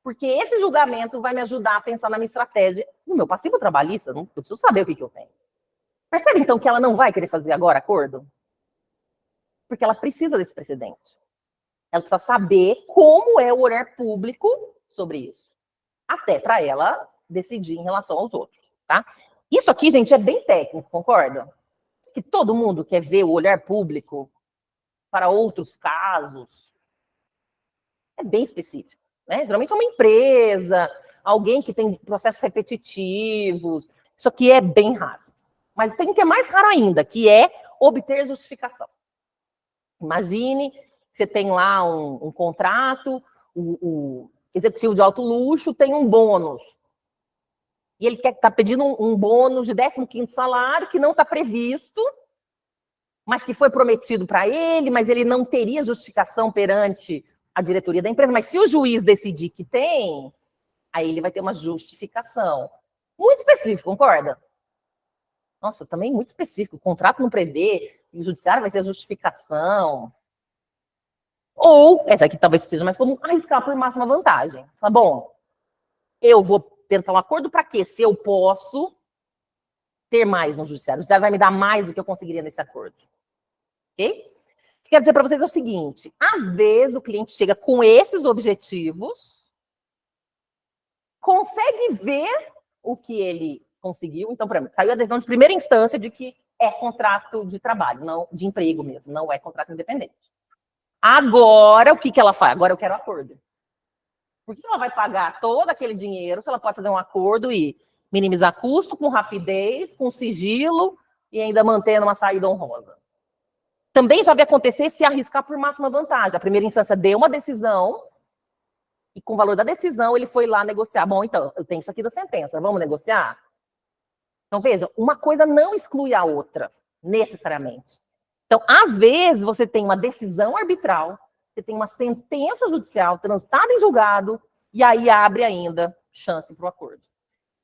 porque esse julgamento vai me ajudar a pensar na minha estratégia, no meu passivo trabalhista, eu preciso saber o que eu tenho. Percebe, então, que ela não vai querer fazer agora acordo? Porque ela precisa desse precedente. Ela precisa saber como é o olhar público sobre isso. Até para ela decidir em relação aos outros, tá? Isso aqui, gente, é bem técnico, concorda? Que todo mundo quer ver o olhar público para outros casos. É bem específico, né? Geralmente é uma empresa, alguém que tem processos repetitivos. Isso aqui é bem raro. Mas tem que é mais raro ainda, que é obter justificação. Imagine que você tem lá um contrato, o executivo de alto luxo tem um bônus. E ele está pedindo um bônus de 15º salário que não está previsto, mas que foi prometido para ele, mas ele não teria justificação perante a diretoria da empresa. Mas se o juiz decidir que tem, aí ele vai ter uma justificação. Muito específico, concorda? Nossa, também muito específico. O contrato não prevê, e o judiciário vai ser a justificação. Ou, essa aqui talvez seja mais comum, arriscar por máxima vantagem. Tá bom, eu vou tentar um acordo para quê? Se eu posso ter mais no judiciário. O judiciário vai me dar mais do que eu conseguiria nesse acordo. Ok? O que quero dizer para vocês é o seguinte, às vezes o cliente chega com esses objetivos, consegue ver o que ele conseguiu. Então, por exemplo, saiu a decisão de primeira instância de que é contrato de trabalho, não de emprego mesmo, não é contrato independente. Agora, o que ela faz? Agora eu quero acordo. Por que ela vai pagar todo aquele dinheiro se ela pode fazer um acordo e minimizar custo com rapidez, com sigilo e ainda mantendo uma saída honrosa? Também já vai acontecer se arriscar por máxima vantagem. A primeira instância deu uma decisão e com o valor da decisão ele foi lá negociar. Bom, então, eu tenho isso aqui da sentença, vamos negociar? Então, veja, uma coisa não exclui a outra, necessariamente. Então, às vezes, você tem uma decisão arbitral, você tem uma sentença judicial transitada em julgado, e aí abre ainda chance para o acordo.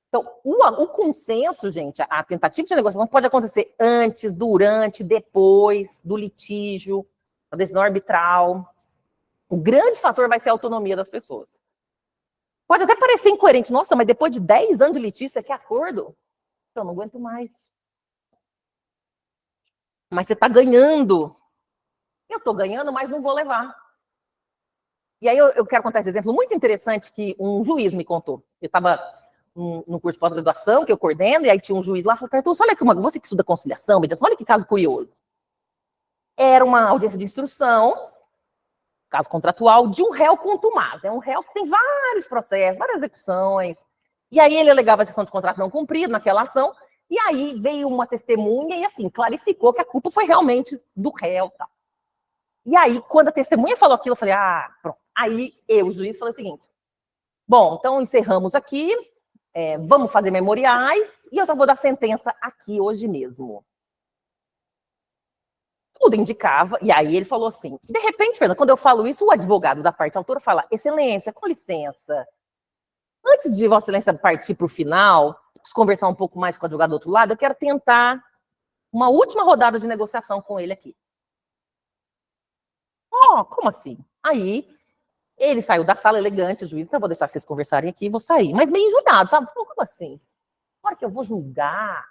Então, o consenso, gente, a tentativa de negociação pode acontecer antes, durante, depois do litígio, da decisão arbitral. O grande fator vai ser a autonomia das pessoas. Pode até parecer incoerente. Nossa, mas depois de 10 anos de litígio, você quer acordo? Eu não aguento mais. Mas você está ganhando. Eu estou ganhando, mas não vou levar. E aí eu quero contar esse exemplo muito interessante que um juiz me contou. Eu estava no curso de pós-graduação que eu coordeno, e aí tinha um juiz lá, falou, Cardoso, olha aqui, você que estuda conciliação, mediação, olha que caso curioso. Era uma audiência de instrução, caso contratual, de um réu contumaz. É um réu que tem vários processos, várias execuções. E aí ele alegava a sessão de contrato não cumprida naquela ação, e aí veio uma testemunha e, assim, clarificou que a culpa foi realmente do réu. Tá? E aí, quando a testemunha falou aquilo, eu falei, pronto. Aí eu, o juiz, falei o seguinte, bom, então encerramos aqui, vamos fazer memoriais, e eu já vou dar sentença aqui hoje mesmo. Tudo indicava, e aí ele falou assim, de repente, Fernanda, quando eu falo isso, o advogado da parte autora fala, excelência, com licença, antes de Vossa Excelência partir para o final, posso conversar um pouco mais com o advogado do outro lado, eu quero tentar uma última rodada de negociação com ele aqui. Como assim? Aí, ele saiu da sala elegante, o juiz, então eu vou deixar vocês conversarem aqui e vou sair. Mas meio julgado, sabe? Como assim? Na hora que eu vou julgar...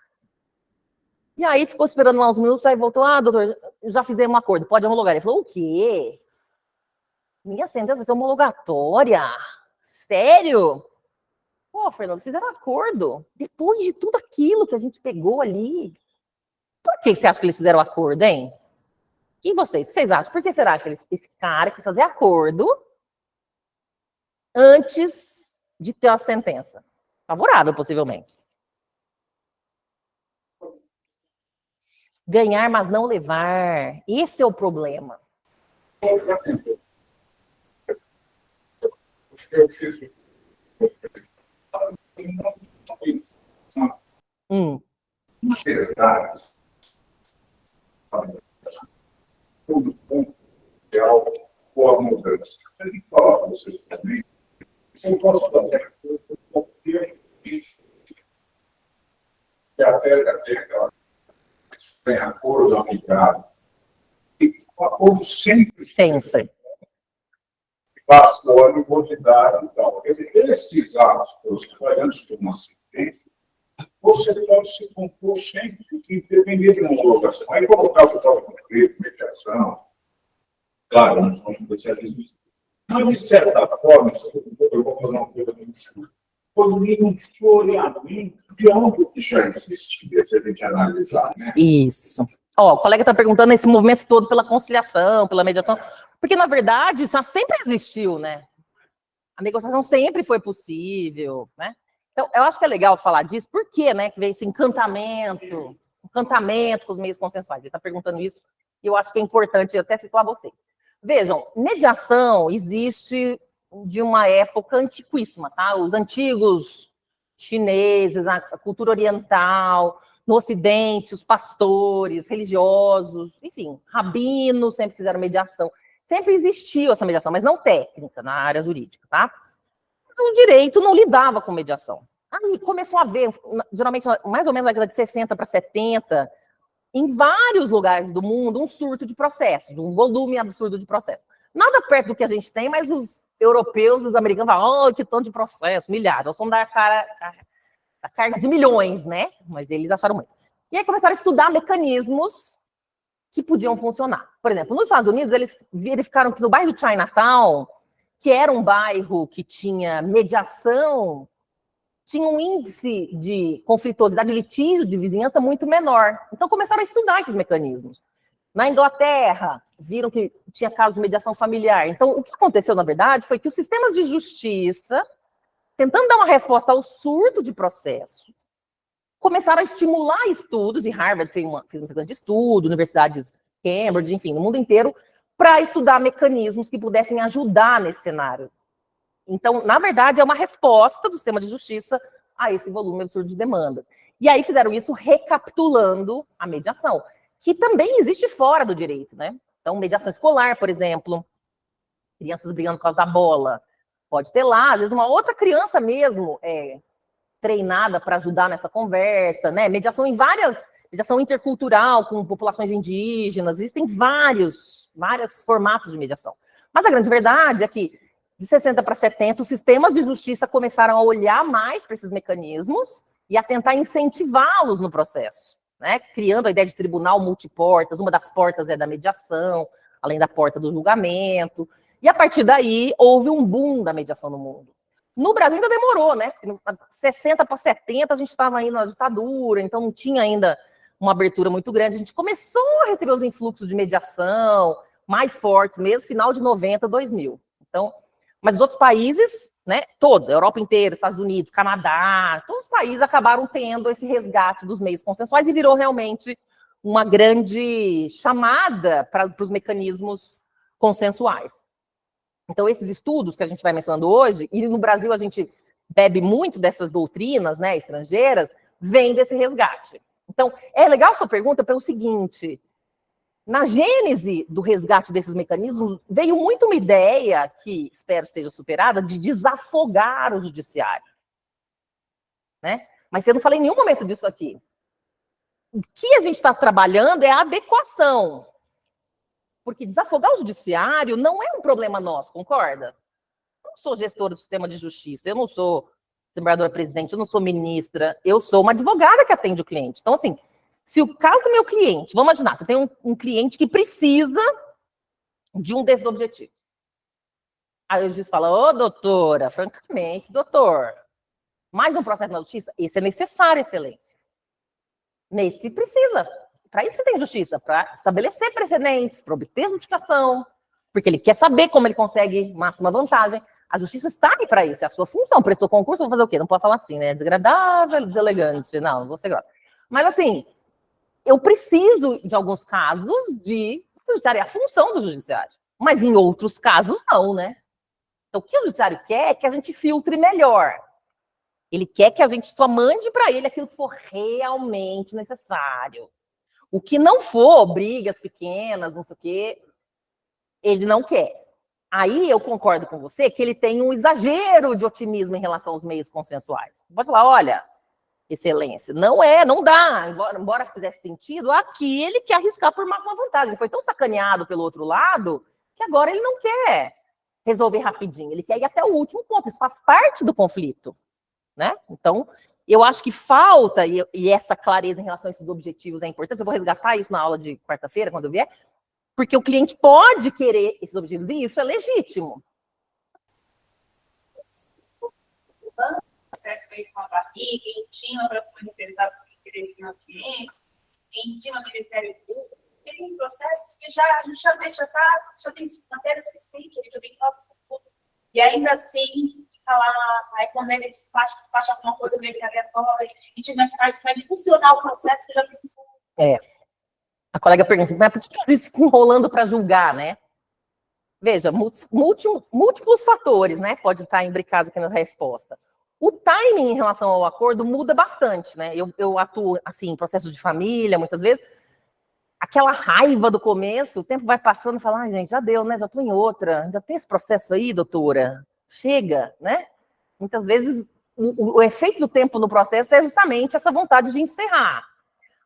E aí ficou esperando lá uns minutos, aí voltou, doutor, já fizemos um acordo, pode homologar. Ele falou, o quê? Minha sentença vai ser homologatória? Sério? Pô, Fernando, fizeram um acordo. Depois de tudo aquilo que a gente pegou ali. Por que você acha que eles fizeram acordo, hein? E vocês acham? Por que será que esse cara quis fazer acordo antes de ter a sentença? Favorável, possivelmente. Ganhar, mas não levar. Esse é o problema. Eu fiz na verdade, todo ponto é algo com a mudança. A gente fala para vocês também, eu posso fazer que até aquela tem acordo amigável, e o acordo sempre passou a animosidade e tal. Esses atos que foi antes de uma sentença, você pode se compor sempre, independente de uma homologação. Aí colocar o tal conflito, mediação, claro, não são especialistas. Mas, de certa forma, eu vou fazer uma coisa muito chula. Poderia um floreamento de algo que já existia, se a gente analisar, né? Isso. Ó, o colega está perguntando esse movimento todo pela conciliação, pela mediação, porque, na verdade, isso sempre existiu, né? A negociação sempre foi possível, né? Então, eu acho que é legal falar disso, por quê, né, que veio esse encantamento com os meios consensuais. Ele está perguntando isso, e eu acho que é importante até situar vocês. Vejam, mediação existe de uma época antiquíssima, tá? Os antigos chineses, a cultura oriental, no Ocidente, os pastores, religiosos, enfim, rabinos sempre fizeram mediação. Sempre existiu essa mediação, mas não técnica, na área jurídica, tá? Mas o direito não lidava com mediação. Aí começou a haver, geralmente, mais ou menos na década de 60 para 70, em vários lugares do mundo, um surto de processos, um volume absurdo de processos. Nada perto do que a gente tem, mas os europeus, os americanos falam, oh, que tanto de processo, milhares, nós vamos dar a carga de milhões, né? Mas eles acharam muito. E aí começaram a estudar mecanismos que podiam funcionar. Por exemplo, nos Estados Unidos, eles verificaram que no bairro do Chinatown, que era um bairro que tinha mediação, tinha um índice de conflituosidade, de litígio, de vizinhança muito menor. Então, começaram a estudar esses mecanismos. Na Inglaterra, viram que tinha casos de mediação familiar. Então, o que aconteceu, na verdade, foi que os sistemas de justiça, tentando dar uma resposta ao surto de processos, começaram a estimular estudos, e Harvard fez um grande estudo, universidades Cambridge, enfim, no mundo inteiro, para estudar mecanismos que pudessem ajudar nesse cenário. Então, na verdade, é uma resposta do sistema de justiça a esse volume absurdo de demandas. E aí fizeram isso recapitulando a mediação, que também existe fora do direito, né? Então, mediação escolar, por exemplo, crianças brigando por causa da bola, pode ter lá, às vezes uma outra criança mesmo treinada para ajudar nessa conversa, né? Mediação mediação intercultural com populações indígenas, existem vários formatos de mediação. Mas a grande verdade é que, de 60 para 70, os sistemas de justiça começaram a olhar mais para esses mecanismos e a tentar incentivá-los no processo, né? Criando a ideia de tribunal multiportas, uma das portas é da mediação, além da porta do julgamento, e a partir daí houve um boom da mediação no mundo. No Brasil ainda demorou, né? 60 para 70 a gente estava ainda na ditadura, então não tinha ainda uma abertura muito grande. A gente começou a receber os influxos de mediação mais fortes mesmo, final de 90, 2000. Então, mas os outros países, né, todos, a Europa inteira, Estados Unidos, Canadá, todos os países acabaram tendo esse resgate dos meios consensuais e virou realmente uma grande chamada para os mecanismos consensuais. Então, esses estudos que a gente vai mencionando hoje, e no Brasil a gente bebe muito dessas doutrinas, né, estrangeiras, vem desse resgate. Então, é legal sua pergunta pelo seguinte: na gênese do resgate desses mecanismos, veio muito uma ideia, que espero esteja superada, de desafogar o judiciário. Né? Mas eu não falei em nenhum momento disso aqui. O que a gente está trabalhando é a adequação. Porque desafogar o judiciário não é um problema nosso, concorda? Eu não sou gestora do sistema de justiça, eu não sou desembargadora-presidente, eu não sou ministra, eu sou uma advogada que atende o cliente. Então, assim, se o caso do meu cliente, vamos imaginar, você tem um cliente que precisa de um desses objetivos. Aí o juiz fala, ô, doutora, francamente, doutor, mais um processo na justiça? Esse é necessário, excelência. Nesse precisa. Para isso que tem justiça, para estabelecer precedentes, para obter justificação, porque ele quer saber como ele consegue máxima vantagem. A justiça está aí para isso, é a sua função. Prestou concurso, vou fazer o quê? Não pode falar assim, né? Desagradável, deselegante. Não vou ser grossa. Mas, assim, eu preciso, de alguns casos, de judiciário, é a função do judiciário. Mas, em outros casos, não, né? Então, o que o judiciário quer é que a gente filtre melhor. Ele quer que a gente só mande para ele aquilo que for realmente necessário. O que não for, brigas pequenas, não sei o quê, ele não quer. Aí eu concordo com você que ele tem um exagero de otimismo em relação aos meios consensuais. Pode falar, olha, excelência, não dá, embora fizesse sentido, aqui ele quer arriscar por máxima vantagem. Ele foi tão sacaneado pelo outro lado que agora ele não quer resolver rapidinho, ele quer ir até o último ponto, isso faz parte do conflito, né? Então, eu acho que falta, e essa clareza em relação a esses objetivos é importante, eu vou resgatar isso na aula de quarta-feira, quando eu vier, porque o cliente pode querer esses objetivos, e isso é legítimo. O processo feito com a barriga, ele tinha para as manifestações de interesse no cliente, em Dima Ministério Público, tem processos que a gente já tem matéria suficiente, a gente já tem tudo. E ainda assim, fica lá, aí quando ele despacha alguma coisa meio que aleatória, a gente vai ficar para impulsionar o processo que já tem. A colega pergunta, mas por que o juiz fica enrolando para julgar, né? Veja, múltiplos fatores, né? Pode estar imbricado aqui na resposta. O timing em relação ao acordo muda bastante, né? Eu atuo, assim, em processos de família, muitas vezes. Aquela raiva do começo, o tempo vai passando e fala, ai, gente, já deu, né? Já estou em outra. Já tem esse processo aí, doutora? Chega, né? Muitas vezes, o efeito do tempo no processo é justamente essa vontade de encerrar.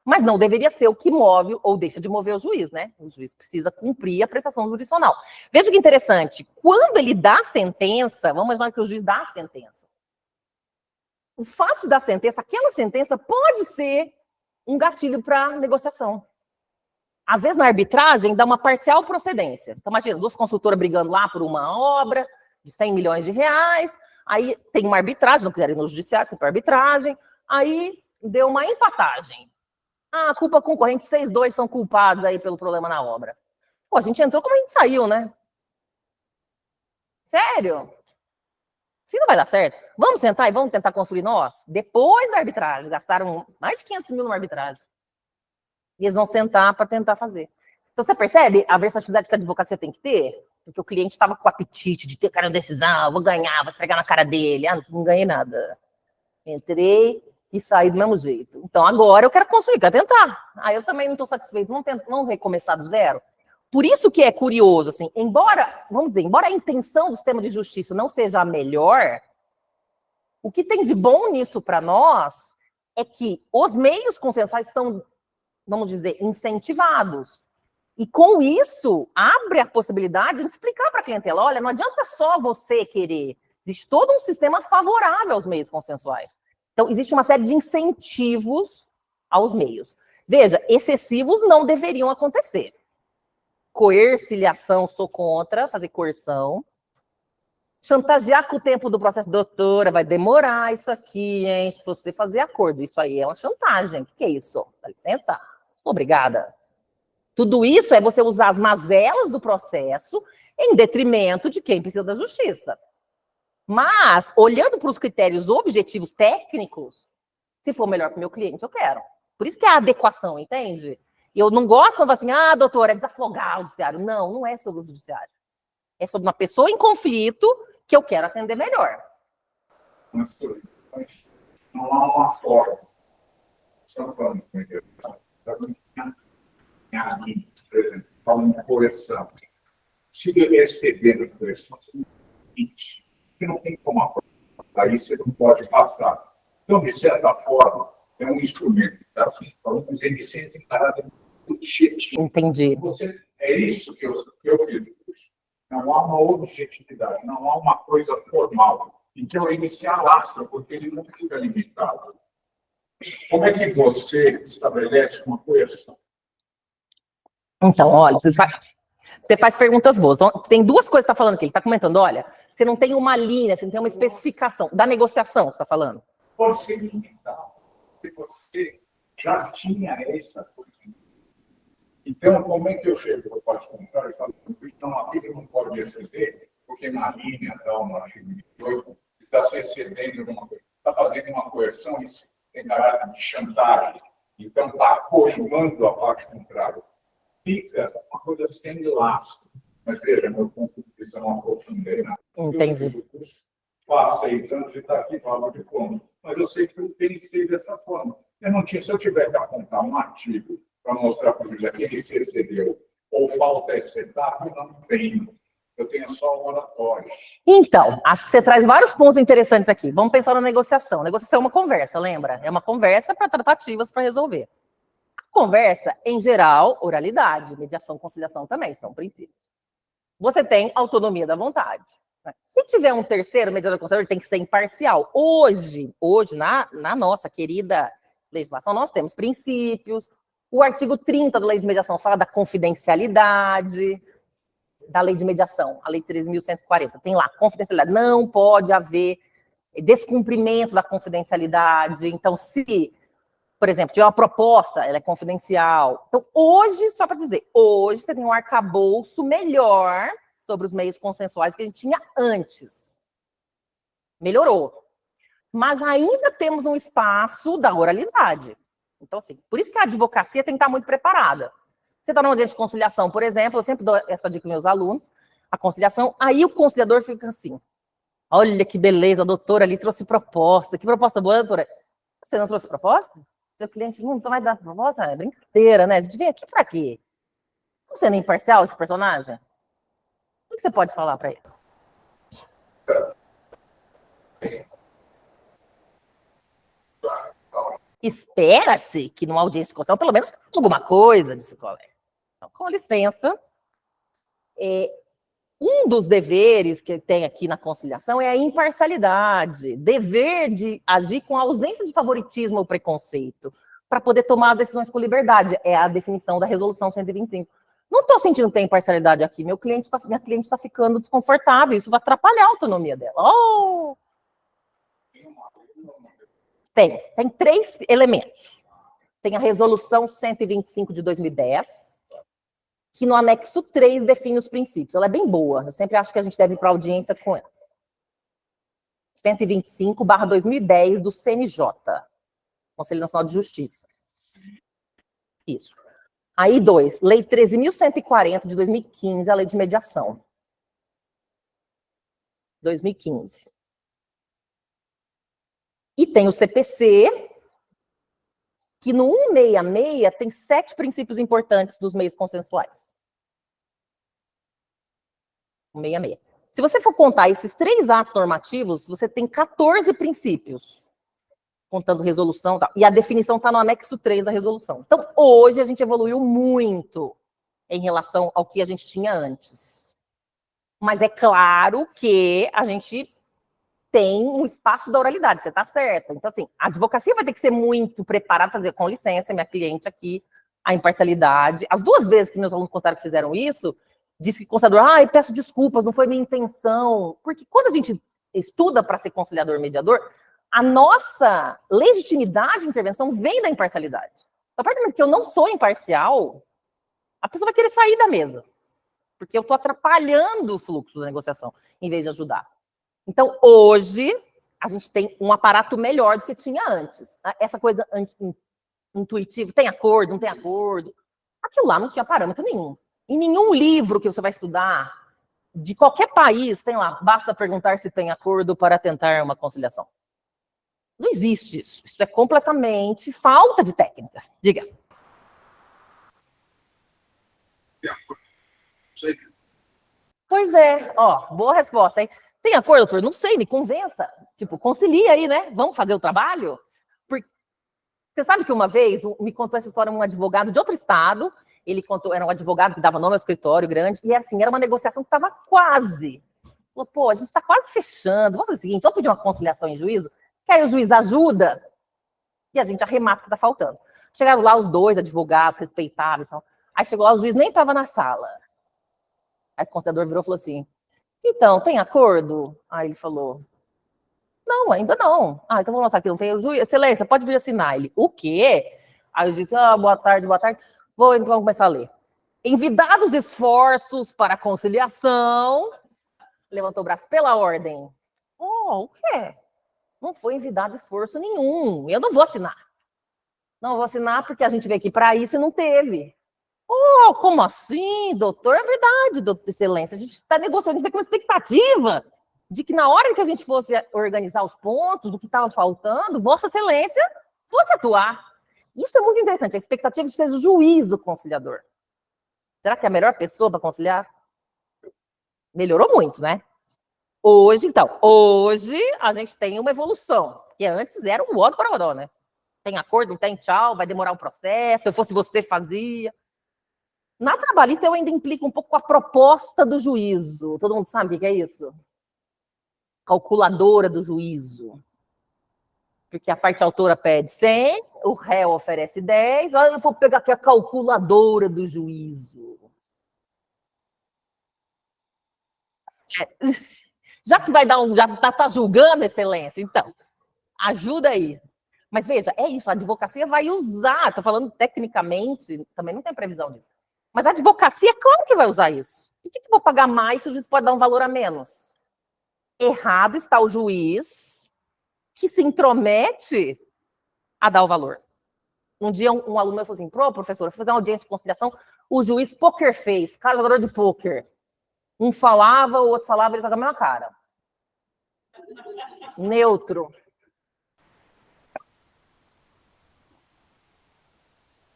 Mas não deveria ser o que move ou deixa de mover o juiz, né? O juiz precisa cumprir a prestação jurisdicional. Veja que interessante, quando ele dá a sentença, vamos imaginar que o juiz dá a sentença. O fato de dar a sentença, aquela sentença pode ser um gatilho para negociação. Às vezes, na arbitragem, dá uma parcial procedência. Então, imagina, duas consultoras brigando lá por uma obra de 100 milhões de reais, aí tem uma arbitragem, não quiserem ir no judiciário, foi para arbitragem, aí deu uma empatagem. A culpa concorrente, vocês dois são culpados aí pelo problema na obra. Pô, a gente entrou como a gente saiu, né? Sério? Assim não vai dar certo. Vamos sentar e vamos tentar construir nós? Depois da arbitragem, gastaram mais de 500 mil numa arbitragem. E eles vão sentar para tentar fazer. Então, você percebe a versatilidade que a advocacia tem que ter? Porque o cliente estava com o apetite de ter cara de decisão, vou ganhar, vou esfregar na cara dele. Ah, não ganhei nada. Entrei e saí do mesmo jeito. Então, agora eu quero construir, quero tentar. Ah, eu também não estou satisfeito, vamos recomeçar do zero. Por isso que é curioso, assim, embora a intenção do sistema de justiça não seja a melhor, o que tem de bom nisso para nós é que os meios consensuais são, vamos dizer, incentivados. E com isso, abre a possibilidade de explicar para a clientela, olha, não adianta só você querer, existe todo um sistema favorável aos meios consensuais. Então, existe uma série de incentivos aos meios. Veja, excessivos não deveriam acontecer. Coerciliação, sou contra, fazer coerção. Chantagear com o tempo do processo, doutora, vai demorar isso aqui, hein? Se você fazer acordo, isso aí é uma chantagem. O que é isso? Dá licença? Sou obrigada. Tudo isso é você usar as mazelas do processo em detrimento de quem precisa da justiça. Mas, olhando para os critérios objetivos técnicos, se for melhor para o meu cliente, eu quero. Por isso que é a adequação, entende? Eu não gosto quando fala assim, doutora, é desafogar o judiciário. Não, não é sobre o judiciário. É sobre uma pessoa em conflito que eu quero atender melhor. Mas não há uma forma. Estamos falando com por exemplo, falando de correção. Se ele exceder a correção, que não tem como aprovar, aí você não pode passar. Então, de certa forma, é um instrumento, tá? Mas ele sempre tem caráter objetivo. Entendi. É isso que eu fiz. Não há uma objetividade, não há uma coisa formal. Então, ele se alastra, porque ele não fica limitado. Como é que você estabelece uma coerção? Então, olha, você faz perguntas boas. Então, tem duas coisas que está falando aqui. Ele está comentando, olha, você não tem uma linha, você não tem uma especificação. Da negociação, você está falando? Pode ser limitado, porque você já tinha essa coisa. Então, como é que eu chego? Eu posso comprar e falo, então, aqui não pode exceder, porque na linha, no artigo 28, está se excedendo alguma coisa. Está fazendo uma coerção, isso tem caráter de chantagem. Então, está cojumando a parte contrária. Fica uma coisa sem laço. Mas veja, meu ponto de vista não aprofundei nada. Entendi. Há 6 anos e está aqui falando de como. Mas eu sei que eu pensei dessa forma. Se eu tiver que apontar um artigo para mostrar para o juiz que ele se excedeu ou falta excetar, eu não tenho. Eu tenho só um oratório. Então, acho que você traz vários pontos interessantes aqui. Vamos pensar na negociação. A negociação é uma conversa, lembra? É uma conversa para tratativas para resolver. Conversa, em geral, oralidade, mediação, conciliação também são princípios. Você tem autonomia da vontade. Se tiver um terceiro mediador conciliador, ele tem que ser imparcial. Hoje na nossa querida legislação, nós temos princípios. O artigo 30 da Lei de Mediação fala da confidencialidade da Lei de Mediação, a Lei 13.140. Tem lá, confidencialidade. Não pode haver descumprimento da confidencialidade. Então, se Por exemplo, tiver uma proposta, ela é confidencial. Então, hoje, só para dizer, hoje você tem um arcabouço melhor sobre os meios consensuais que a gente tinha antes. Melhorou. Mas ainda temos um espaço da oralidade. Então, assim, por isso que a advocacia tem que estar muito preparada. Você está numa audiência de conciliação, por exemplo, eu sempre dou essa dica para meus alunos, a conciliação, aí o conciliador fica assim, olha que beleza, a doutora ali trouxe proposta, que proposta boa, doutora? Você não trouxe proposta? Seu cliente não vai dar proposta? É brincadeira, né? A gente vem aqui para quê? Não sendo imparcial esse personagem? O que você pode falar para ele? Espera-se que numa audiência conciliação, pelo menos alguma coisa disso, colega. Então, com licença, um dos deveres que tem aqui na conciliação é a imparcialidade, dever de agir com a ausência de favoritismo ou preconceito, para poder tomar decisões com liberdade. É a definição da resolução 125. Não estou sentindo que tem imparcialidade aqui. Minha cliente está ficando desconfortável. Isso vai atrapalhar a autonomia dela. Oh! Tem 3 elementos. Tem a resolução 125 de 2010, que no anexo 3 define os princípios. Ela é bem boa. Eu sempre acho que a gente deve ir para a audiência com ela. 125/2010 do CNJ, Conselho Nacional de Justiça. Isso. Aí, 2, Lei 13.140 de 2015, a Lei de Mediação. 2015. E tem o CPC, que no 166 tem 7 princípios importantes dos meios consensuais. 166. Se você for contar esses 3 atos normativos, você tem 14 princípios, contando resolução e tal. E a definição está no anexo 3 da resolução. Então, hoje a gente evoluiu muito em relação ao que a gente tinha antes. Mas é claro que a gente tem um espaço da oralidade, você está certa. Então, assim, a advocacia vai ter que ser muito preparada para dizer, com licença, minha cliente aqui, a imparcialidade. As 2 vezes que meus alunos contaram que fizeram isso, disse que o conciliador, peço desculpas, não foi minha intenção. Porque quando a gente estuda para ser conciliador mediador, a nossa legitimidade de intervenção vem da imparcialidade. A partir do momento que eu não sou imparcial, a pessoa vai querer sair da mesa. Porque eu estou atrapalhando o fluxo da negociação, em vez de ajudar. Então, hoje, a gente tem um aparato melhor do que tinha antes. Essa coisa intuitiva, tem acordo, não tem acordo. Aquilo lá não tinha parâmetro nenhum. Em nenhum livro que você vai estudar, de qualquer país, tem lá, basta perguntar se tem acordo para tentar uma conciliação. Não existe isso. Isso é completamente falta de técnica. Diga. Pois é. Ó, boa resposta, hein? Tem acordo, doutor? Não sei, me convença. Tipo, concilia aí, né? Vamos fazer o trabalho? Porque você sabe que uma vez me contou essa história um advogado de outro estado. Ele contou, era um advogado que dava nome ao escritório grande. E assim, era uma negociação que estava quase. Falou, pô, a gente está quase fechando. Vamos fazer o seguinte, vamos pedir uma conciliação em juízo? Que aí o juiz ajuda e a gente arremata o que está faltando. Chegaram lá os 2 advogados respeitáveis. Tal. Aí chegou lá, o juiz nem estava na sala. Aí o conciliador virou e falou assim, então, tem acordo? Aí ele falou, não, ainda não. Então vamos notar que não tem o juiz. Excelência, pode vir assinar. Ele, o quê? Aí o juiz disse, boa tarde, boa tarde. Vou então começar a ler. Envidados esforços para a conciliação, levantou o braço pela ordem. O quê? Não foi envidado esforço nenhum. Eu não vou assinar. Não vou assinar porque a gente veio aqui para isso e não teve. Como assim, doutor? É verdade, doutor Excelência. A gente está negociando, a gente tem uma expectativa de que na hora que a gente fosse organizar os pontos, do que estava faltando, Vossa Excelência fosse atuar. Isso é muito interessante, a expectativa de ser o juiz o conciliador. Será que é a melhor pessoa para conciliar? Melhorou muito, né? Hoje a gente tem uma evolução, que antes era um ódio para o né? Tem acordo, não tem, tchau, vai demorar o processo, se eu fosse você, fazia. Na trabalhista, eu ainda implico um pouco com a proposta do juízo. Todo mundo sabe o que é isso? Calculadora do juízo. Porque a parte autora pede 100, o réu oferece 10, olha, eu vou pegar aqui a calculadora do juízo. Já que vai dar já tá julgando, excelência, então, ajuda aí. Mas veja, é isso, a advocacia vai usar, estou falando tecnicamente, também não tem previsão disso. Mas a advocacia, claro que vai usar isso. Por que eu vou pagar mais se o juiz pode dar um valor a menos? Errado está o juiz que se intromete a dar o valor. Um dia um aluno meu falou assim, professor, eu fui fazer uma audiência de conciliação, o juiz poker face, cara, jogador de poker. Um falava, o outro falava, ele com a mesma cara. Neutro.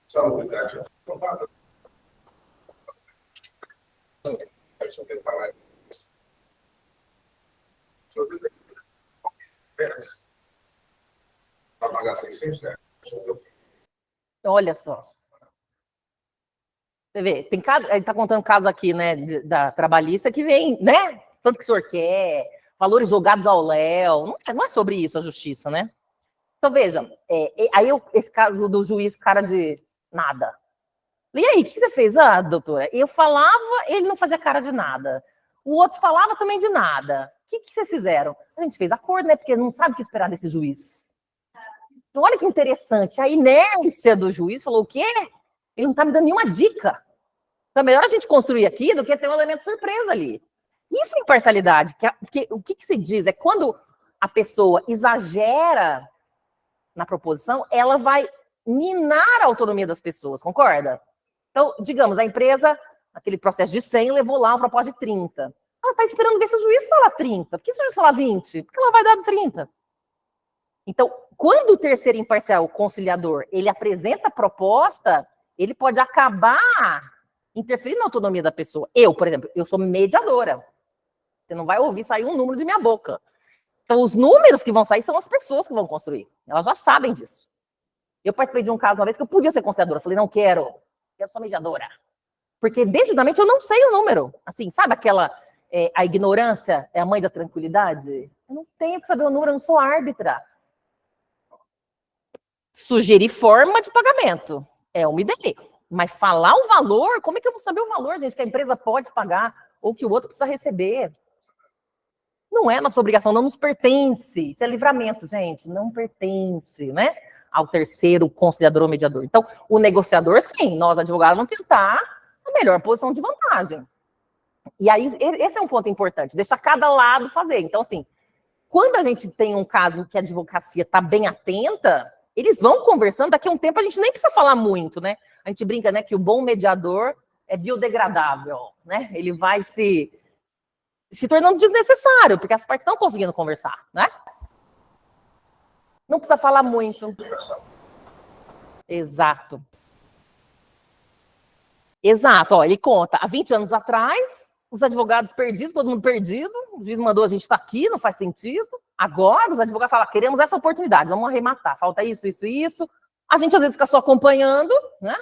Salubridade. Para pagar 600 reais. Olha só. Você vê, tem cada, ele está contando caso aqui, né, da trabalhista que vem, né? Tanto que o senhor quer, valores jogados ao léu. Não é sobre isso a justiça, né? Então, veja, esse caso do juiz, cara de nada. E aí, o que você fez? Ah, doutora, eu falava, ele não fazia cara de nada. O outro falava também de nada. O que vocês fizeram? A gente fez acordo, né? Porque não sabe o que esperar desse juiz. Então, olha que interessante. A inércia do juiz falou o quê? Ele não está me dando nenhuma dica. Então, é melhor a gente construir aqui do que ter um elemento surpresa ali. Isso é imparcialidade. O que se diz? É quando a pessoa exagera na proposição, ela vai minar a autonomia das pessoas, concorda? Então, digamos, a empresa, aquele processo de 100, levou lá uma proposta de 30. Ela está esperando ver se o juiz fala 30. Por que se o juiz falar 20? Porque ela vai dar 30. Então, quando o terceiro imparcial, o conciliador, ele apresenta a proposta, ele pode acabar interferindo na autonomia da pessoa. Eu, por exemplo, eu sou mediadora. Você não vai ouvir sair um número de minha boca. Então, os números que vão sair são as pessoas que vão construir. Elas já sabem disso. Eu participei de um caso uma vez que eu podia ser conciliadora. Eu falei, não quero só mediadora. Porque, decididamente, eu não sei o número. Assim, sabe aquela... a ignorância é a mãe da tranquilidade? Eu não tenho que saber o número, eu não sou árbitra. Sugerir forma de pagamento é uma ideia. Mas falar o valor, como é que eu vou saber o valor, gente, que a empresa pode pagar ou que o outro precisa receber? Não é nossa obrigação, não nos pertence. Isso é livramento, gente, não pertence, né? Ao terceiro conciliador ou mediador. Então, o negociador, sim, nós advogados vamos tentar a melhor posição de vantagem. E aí, esse é um ponto importante, deixar cada lado fazer. Então, assim, quando a gente tem um caso que a advocacia está bem atenta, eles vão conversando, daqui a um tempo a gente nem precisa falar muito, né? A gente brinca, né, que o bom mediador é biodegradável, né? Ele vai se tornando desnecessário, porque as partes estão conseguindo conversar, né? Não precisa falar muito. Exato. Exato, ó, ele conta, há 20 anos atrás, os advogados perdidos, todo mundo perdido, o juiz mandou a gente estar aqui, não faz sentido. Agora, os advogados falam, queremos essa oportunidade, vamos arrematar, falta isso, isso e isso. A gente, às vezes, fica só acompanhando, né?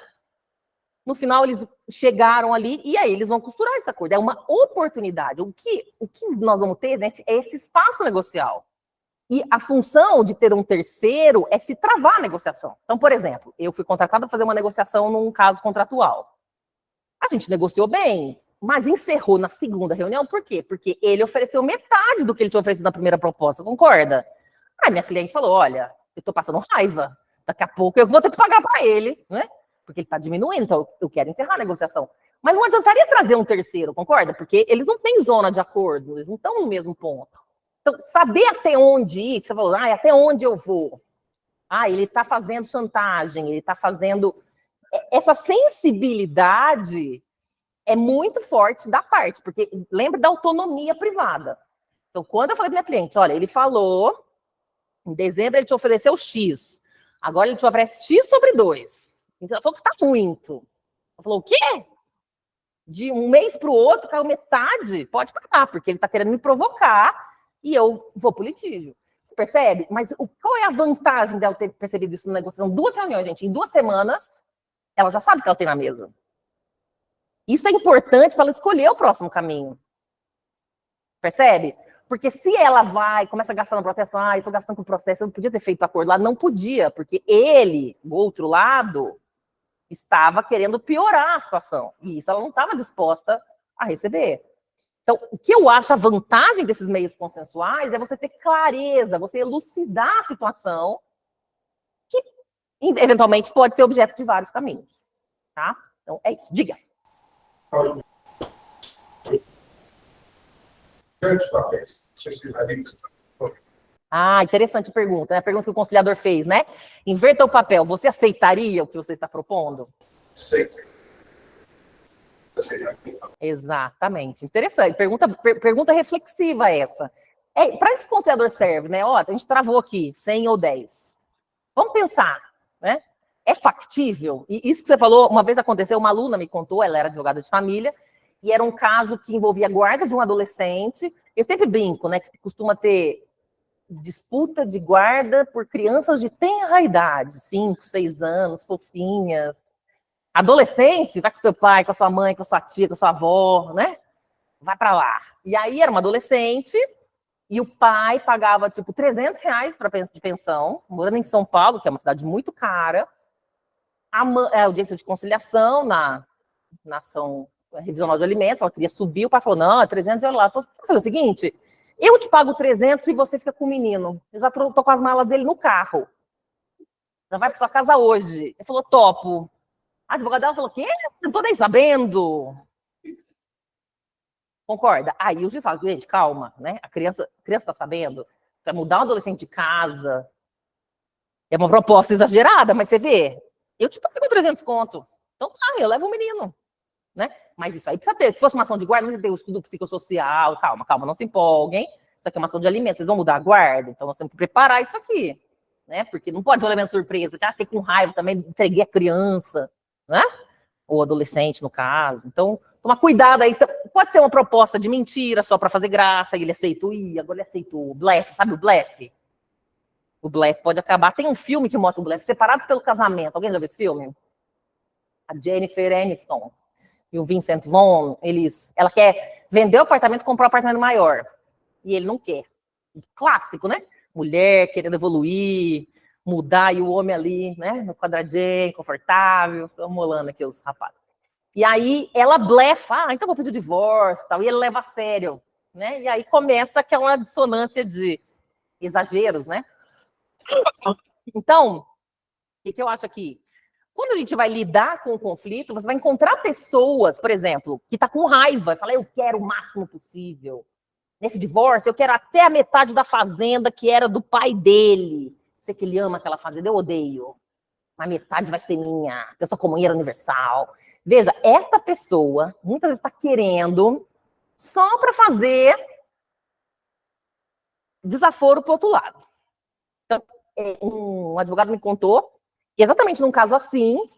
No final, eles chegaram ali e aí eles vão costurar esse acordo. É uma oportunidade. O que nós vamos ter, né, é esse espaço negocial. E a função de ter um terceiro é se travar a negociação. Então, por exemplo, eu fui contratada para fazer uma negociação num caso contratual. A gente negociou bem, mas encerrou na segunda reunião. Por quê? Porque ele ofereceu metade do que ele tinha oferecido na primeira proposta, concorda? Aí minha cliente falou, olha, eu estou passando raiva. Daqui a pouco eu vou ter que pagar para ele, né? Porque ele está diminuindo, então eu quero encerrar a negociação. Mas não adiantaria trazer um terceiro, concorda? Porque eles não têm zona de acordo, eles não estão no mesmo ponto. Então, saber até onde ir, que você falou, até onde eu vou? Ele está fazendo chantagem, ele está fazendo... Essa sensibilidade é muito forte da parte, porque lembra da autonomia privada. Então, quando eu falei para minha cliente, olha, ele falou, em dezembro ele te ofereceu X, agora ele te oferece X sobre 2. Então, ela falou que está muito. Ela falou, o quê? De um mês para o outro, caiu metade? Pode pagar, porque ele está querendo me provocar e eu vou para o litígio. Você percebe? Mas qual é a vantagem dela ter percebido isso na negociação? 2 reuniões, gente, em 2 semanas, ela já sabe o que ela tem na mesa. Isso é importante para ela escolher o próximo caminho. Percebe? Porque se ela começa a gastar no processo, eu estou gastando com o processo, eu não podia ter feito acordo lá. Não podia, porque ele, do outro lado, estava querendo piorar a situação. E isso ela não estava disposta a receber. Então, o que eu acho a vantagem desses meios consensuais é você ter clareza, você elucidar a situação eventualmente pode ser objeto de vários caminhos, tá? Então, é isso. Diga. Ah, interessante pergunta, né? A pergunta que o conciliador fez, né? Inverta o papel. Você aceitaria o que você está propondo? Sim. Exatamente. Interessante. Pergunta reflexiva essa. Para esse conciliador serve, né? Ó, a gente travou aqui, 100 ou 10. Vamos pensar, né? É factível? E isso que você falou, uma vez aconteceu, uma aluna me contou, ela era advogada de família, e era um caso que envolvia a guarda de um adolescente. Eu sempre brinco, né? Que costuma ter disputa de guarda por crianças de tenra idade, 5, 6 anos, fofinhas. Adolescente, vai com seu pai, com a sua mãe, com a sua tia, com a sua avó, né? Vai para lá. E aí era uma adolescente, e o pai pagava, tipo, R$300 de pensão, morando em São Paulo, que é uma cidade muito cara. A audiência de conciliação na ação revisional de alimentos, ela queria subir, o pai falou, não, é 300 euros lá. Ela falou, quer fazer o seguinte, eu te pago 300 e você fica com o menino. Eu já tô com as malas dele no carro. Já vai para sua casa hoje. Ele falou, topo. A advogada dela falou, quê? Não tô nem sabendo. Concorda? Aí o juiz fala, gente, calma, né? A criança tá sabendo. Vai mudar um adolescente de casa. É uma proposta exagerada, mas você vê. Eu te pago 300 conto. Então tá, eu levo o menino. Né? Mas isso aí precisa ter. Se fosse uma ação de guarda, não ia ter o estudo psicossocial. Calma, não se empolguem. Isso aqui é uma ação de alimentos. Vocês vão mudar a guarda? Então nós temos que preparar isso aqui. Né? Porque não pode ter um elemento surpresa. Já fiquei com raiva também, entreguei a criança. Né? Ou adolescente, no caso. Então, toma cuidado aí. Pode ser uma proposta de mentira só para fazer graça, e ele aceitou, agora ele aceitou o blefe, sabe o blefe? O blefe pode acabar. Tem um filme que mostra o blefe, Separados pelo Casamento. Alguém já viu esse filme? A Jennifer Aniston e o Vincent Vaughn, ela quer vender o apartamento e comprar um apartamento maior. E ele não quer. Clássico, né? Mulher querendo evoluir, mudar, e o homem ali, né, no quadradinho, confortável, estou molando aqui os rapazes. E aí ela blefa, então vou pedir o divórcio, tal, e ele leva a sério, né? E aí começa aquela dissonância de exageros, né? Então, o que eu acho aqui? Quando a gente vai lidar com o conflito, você vai encontrar pessoas, por exemplo, que tá com raiva, fala, eu quero o máximo possível. Nesse divórcio, eu quero até a metade da fazenda que era do pai dele. Sei que ele ama aquela fazenda, eu odeio. Mas metade vai ser minha, eu sou comunheira universal. Veja, esta pessoa muitas vezes está querendo só para fazer desaforo para o outro lado. Então, um advogado me contou que exatamente num caso assim,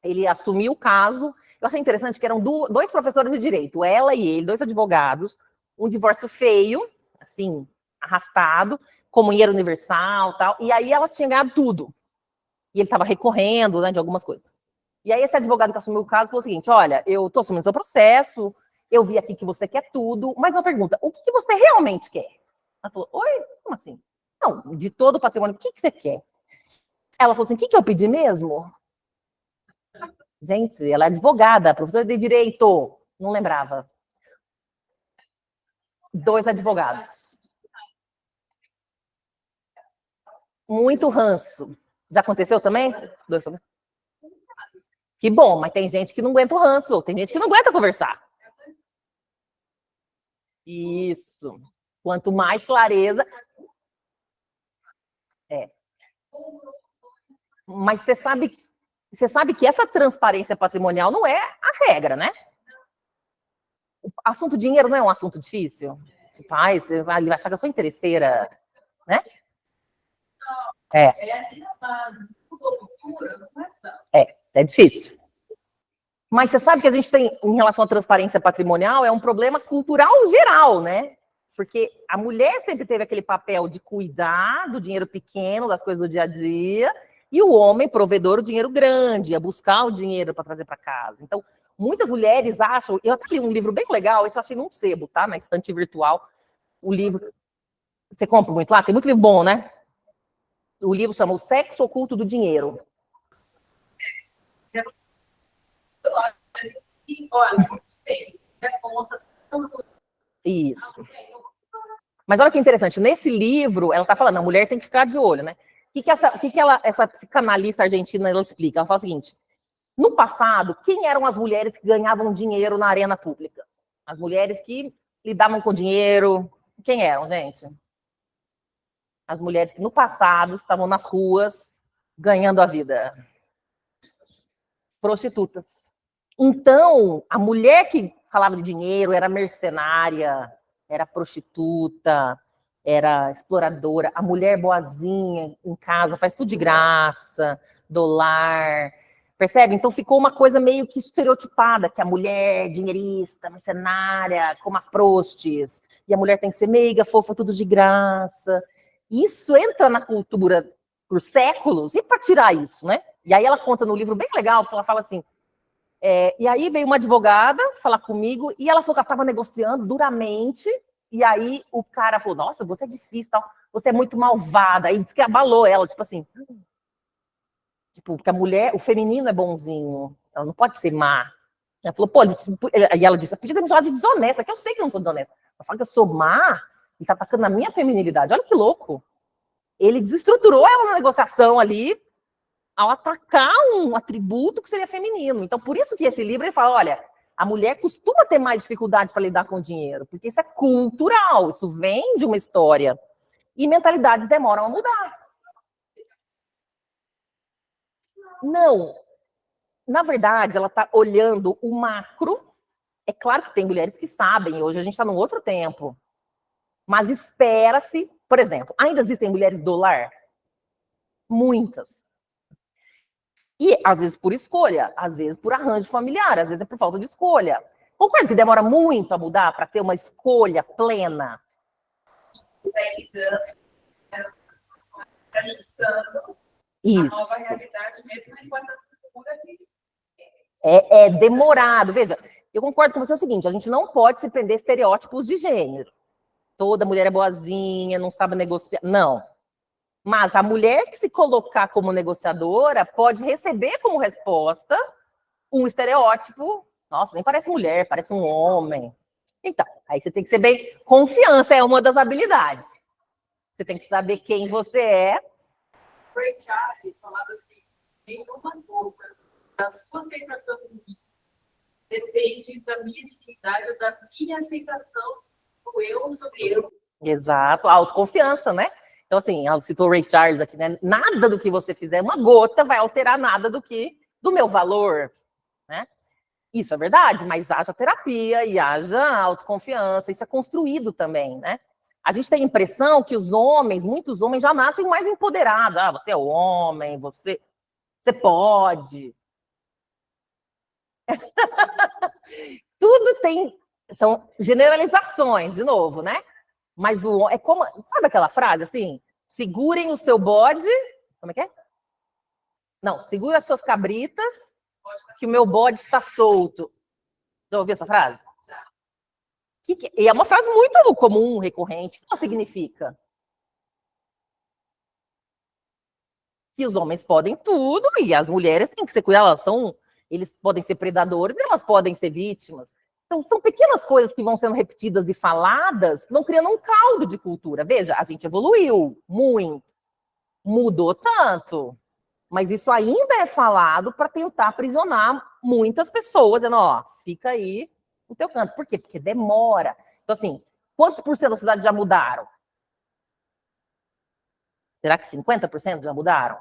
ele assumiu o caso. Eu achei interessante que eram dois professores de direito, ela e ele, dois advogados, um divórcio feio, assim, arrastado, comunheiro universal, tal, e aí ela tinha ganhado tudo. E ele estava recorrendo, né, de algumas coisas. E aí esse advogado que assumiu o caso falou o seguinte, olha, eu estou assumindo seu processo, eu vi aqui que você quer tudo, mas uma pergunta, o que você realmente quer? Ela falou, oi, como assim? Não, de todo o patrimônio, o que você quer? Ela falou assim, o que eu pedi mesmo? Gente, ela é advogada, professora de direito, não lembrava. 2 advogados. Muito ranço. Já aconteceu também? Que bom, mas tem gente que não aguenta o ranço, tem gente que não aguenta conversar. Isso. Quanto mais clareza... Mas você sabe que essa transparência patrimonial não é a regra, né? O assunto dinheiro não é um assunto difícil? Tipo, você vai achar que eu sou interesseira, né? É difícil. Mas você sabe que a gente tem, em relação à transparência patrimonial, é um problema cultural geral, né? Porque a mulher sempre teve aquele papel de cuidar do dinheiro pequeno, das coisas do dia a dia, e o homem, provedor, o dinheiro grande, ia buscar o dinheiro para trazer para casa. Então, muitas mulheres acham... Eu até li um livro bem legal, esse eu achei num sebo, tá? Na estante virtual. O livro... Você compra muito lá? Tem muito livro bom, né? O livro chama O Sexo Oculto do Dinheiro. Isso. Mas olha que interessante, nesse livro, ela está falando, a mulher tem que ficar de olho, né? essa psicanalista argentina ela explica? Ela fala o seguinte: no passado, quem eram as mulheres que ganhavam dinheiro na arena pública? As mulheres que lidavam com dinheiro. Quem eram, gente? As mulheres que no passado estavam nas ruas ganhando a vida. Prostitutas. Então, a mulher que falava de dinheiro era mercenária, era prostituta, era exploradora. A mulher boazinha em casa faz tudo de graça, dólar. Percebe? Então ficou uma coisa meio que estereotipada, que a mulher dinheirista, mercenária, como as prostes, e a mulher tem que ser meiga, fofa, tudo de graça. Isso entra na cultura por séculos, e para tirar isso, né? E aí ela conta no livro bem legal, que ela fala assim, e aí veio uma advogada falar comigo, e ela falou que ela estava negociando duramente, e aí o cara falou, nossa, você é difícil, tal, você é muito malvada, aí disse que abalou ela, tipo assim... Tipo, porque a mulher, o feminino é bonzinho, ela não pode ser má. Ela falou, pô, e ela disse, podia ter me chamado de desonesta, que eu sei que eu não sou desonesta. Ela fala que eu sou má, e tá atacando na minha feminilidade. Olha que louco. Ele desestruturou ela na negociação ali, ao atacar um atributo que seria feminino. Então, por isso que esse livro, ele fala, olha, a mulher costuma ter mais dificuldade para lidar com o dinheiro, porque isso é cultural, isso vem de uma história. E mentalidades demoram a mudar. Não, na verdade, ela está olhando o macro. É claro que tem mulheres que sabem, hoje a gente está num outro tempo. Mas espera-se, por exemplo, ainda existem mulheres do lar? Muitas. E às vezes por escolha, às vezes por arranjo familiar, às vezes é por falta de escolha. Concorda que demora muito a mudar para ter uma escolha plena? Vai lidando, ajustando. Isso. A nova realidade mesmo com essa cultura de... É demorado. Veja, eu concordo com você o seguinte, a gente não pode se prender a estereótipos de gênero. Toda mulher é boazinha, não sabe negociar. Não. Mas a mulher que se colocar como negociadora pode receber como resposta um estereótipo. Nossa, nem parece mulher, parece um homem. Então, aí você tem que ser bem... Confiança é uma das habilidades. Você tem que saber quem você é. Ray Charles falava assim, nenhuma dúvida da sua aceitação de mim depende da minha dignidade ou da minha aceitação do eu sobre eu. Exato, autoconfiança, né? Então, assim, ela citou Ray Charles aqui, né? Nada do que você fizer, uma gota, vai alterar nada do meu valor, né? Isso é verdade, mas haja terapia e haja autoconfiança, isso é construído também, né? A gente tem a impressão que os homens, muitos homens já nascem mais empoderados. Ah, você é homem, você pode. Tudo tem, são generalizações, de novo, né? Mas é como, sabe aquela frase assim? Segurem o seu bode, como é que é? Não, segura as suas cabritas, que o meu bode está solto. Já ouviu essa frase? E é uma frase muito comum, recorrente. O que ela significa? Que os homens podem tudo e as mulheres têm que ser cuidadas. Eles podem ser predadores e elas podem ser vítimas. Então, são pequenas coisas que vão sendo repetidas e faladas que vão criando um caldo de cultura. Veja, a gente evoluiu muito, mudou tanto, mas isso ainda é falado para tentar aprisionar muitas pessoas, dizendo, ó, fica aí no teu canto. Por quê? Porque demora. Então, assim, quantos por cento da cidade já mudaram? Será que 50% já mudaram?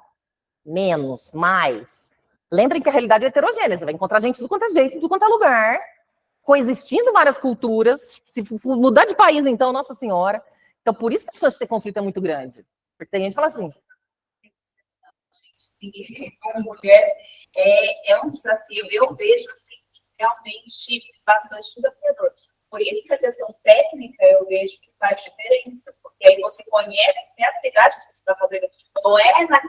Menos? Mais? Lembrem que a realidade é heterogênea. Você vai encontrar gente de tudo quanto é jeito, de tudo quanto é lugar, coexistindo várias culturas. Se mudar de país, então, Nossa Senhora. Então, por isso que a chance de ter conflito é muito grande. Porque tem gente que fala assim... Como mulher, é um desafio. Eu vejo, assim, realmente bastante desafiador. Por isso que a questão técnica, eu vejo que faz diferença, porque aí você conhece, você tem a habilidade que você está fazendo. Não é na